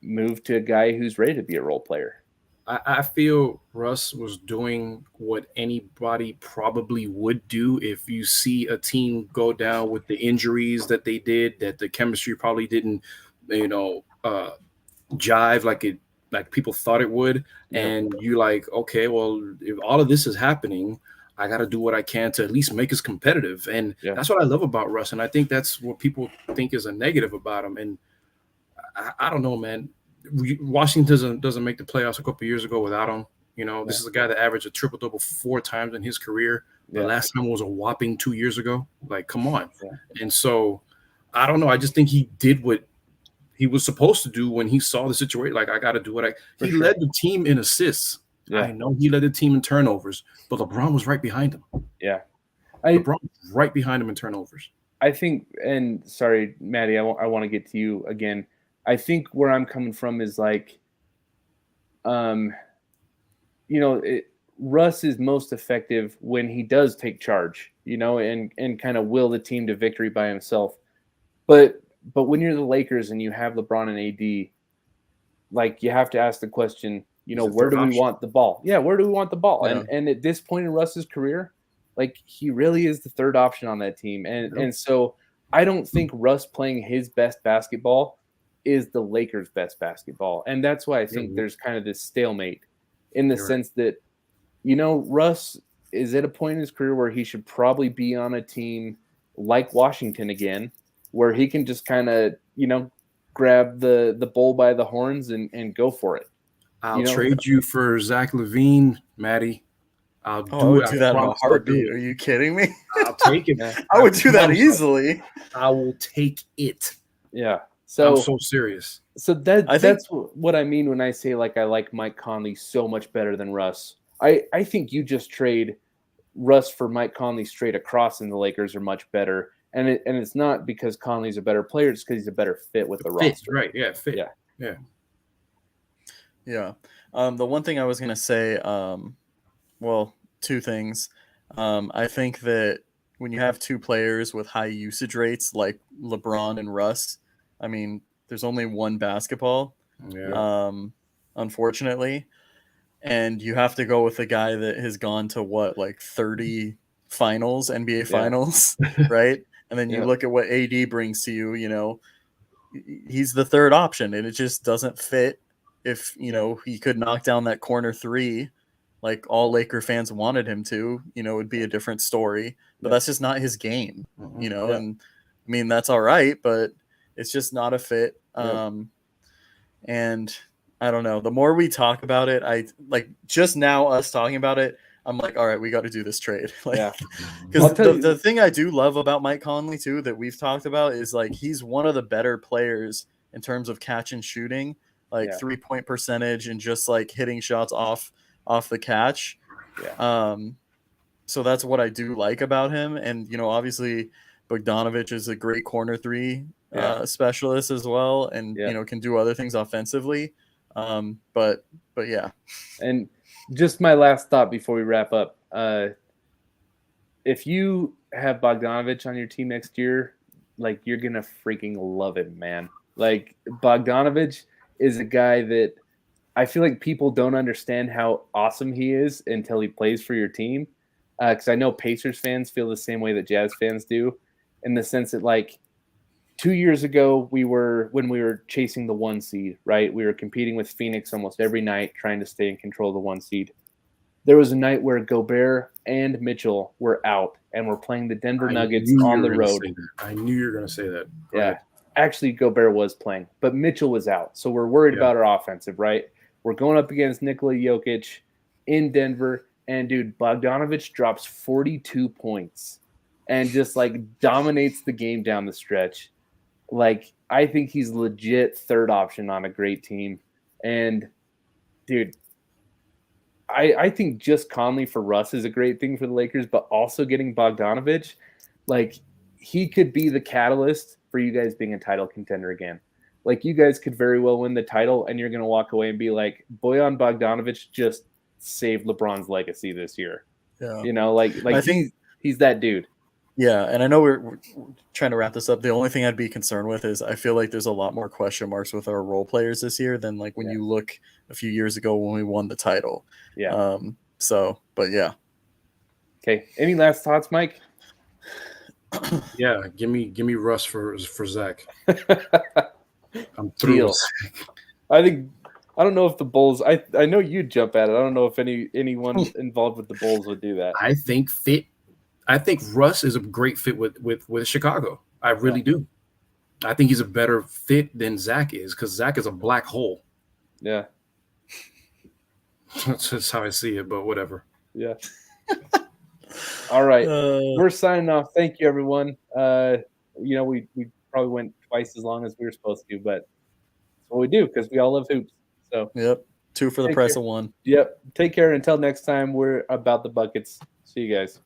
move to a guy who's ready to be a role player. I feel Russ was doing what anybody probably would do if you see a team go down with the injuries that they did, that the chemistry probably didn't, jive like people thought it would. Yeah. And you okay, well, if all of this is happening, I got to do what I can to at least make us competitive. And that's what I love about Russ. And I think that's what people think is a negative about him. And I don't know, man. Washington doesn't make the playoffs a couple years ago without him. This is a guy that averaged a triple-double 4 times in his career. The last time was a whopping 2 years ago. Come on. Yeah. And so I don't know. I just think he did what he was supposed to do when he saw the situation. I got to do what he led the team in assists. Yeah. I know he led the team in turnovers, but LeBron was right behind him. Yeah. LeBron was right behind him in turnovers. I think, and sorry, Maddie, I want to get to you again. I think where I'm coming from is Russ is most effective when he does take charge, and kind of will the team to victory by himself. But when you're the Lakers and you have LeBron and AD, you have to ask the question, where do we want the ball? Yeah, where do we want the ball? Yeah. And at this point in Russ's career, he really is the third option on that team. And so I don't think Russ playing his best basketball is the Lakers' best basketball. And that's why I think there's kind of this stalemate in the sense that, Russ is at a point in his career where he should probably be on a team like Washington again, where he can just kind of, grab the bull by the horns and go for it. I'll trade you for Zach LaVine, Maddie. I would do that in a heartbeat. Are you kidding me? I'll take it. I would do that easily. I will take it. Yeah. So I'm so serious. So that's what I mean when I say I like Mike Conley so much better than Russ. I think you just trade Russ for Mike Conley straight across, and the Lakers are much better. And it's not because Conley's a better player; it's because he's a better fit with the roster. Right? Yeah. Fit. Yeah. The one thing I was gonna say, two things. I think that when you have two players with high usage rates like LeBron and Russ, I mean, there's only one basketball, unfortunately. And you have to go with a guy that has gone to 30 finals, NBA finals, right? And then you look at what AD brings to you, he's the third option, and it just doesn't fit. If, he could knock down that corner three like all Laker fans wanted him to, it would be a different story. But that's just not his game, and I mean, that's all right, but it's just not a fit. And I don't know. The more we talk about it, just now us talking about it, I'm like, all right, we got to do this trade. Because the thing I do love about Mike Conley too that we've talked about is he's one of the better players in terms of catch and shooting, 3-point percentage and just hitting shots off the catch. So that's what I do like about him. And obviously Bogdanovich is a great corner three specialist as well, and can do other things offensively. But yeah. And just my last thought before we wrap up. If you have Bogdanovich on your team next year, you're going to freaking love him, man. Bogdanovich is a guy that I feel like people don't understand how awesome he is until he plays for your team. Because I know Pacers fans feel the same way that Jazz fans do, in the sense that 2 years ago, when we were chasing the 1 seed, right? We were competing with Phoenix almost every night, trying to stay in control of the 1 seed. There was a night where Gobert and Mitchell were out, and we're playing the Denver Nuggets on the road. I knew you were going to say that. Go ahead. actually Gobert was playing, but Mitchell was out. So we're worried about our offensive, right? We're going up against Nikola Jokic in Denver. And, dude, Bogdanovich drops 42 points and just, like, dominates the game down the stretch. Like, I think he's legit third option on a great team. And, dude, I think just Conley for Russ is a great thing for the Lakers, but also getting Bogdanovich, like, he could be the catalyst for you guys being a title contender again. Like, you guys could very well win the title, and you're going to walk away and be like, Bojan Bogdanovich just saved LeBron's legacy this year. Yeah. You know, like I think he's that dude. Yeah, and I know we're trying to wrap this up. The only thing I'd be concerned with is I feel like there's a lot more question marks with our role players this year than like when you look a few years ago when we won the title. Yeah. But yeah. Okay. Any last thoughts, Mike? Yeah, give me Russ for Zach. I'm through. I don't know if the Bulls. I know you'd jump at it. I don't know if anyone involved with the Bulls would do that. I think Russ is a great fit with Chicago. I really do. I think he's a better fit than Zach is because Zach is a black hole. Yeah. That's just how I see it, but whatever. Yeah. All right. We're signing off. Thank you, everyone. We probably went twice as long as we were supposed to, but that's what we do because we all love hoops. So yep. 2 for the price of 1. Yep. Take care. Until next time, we're about the buckets. See you guys.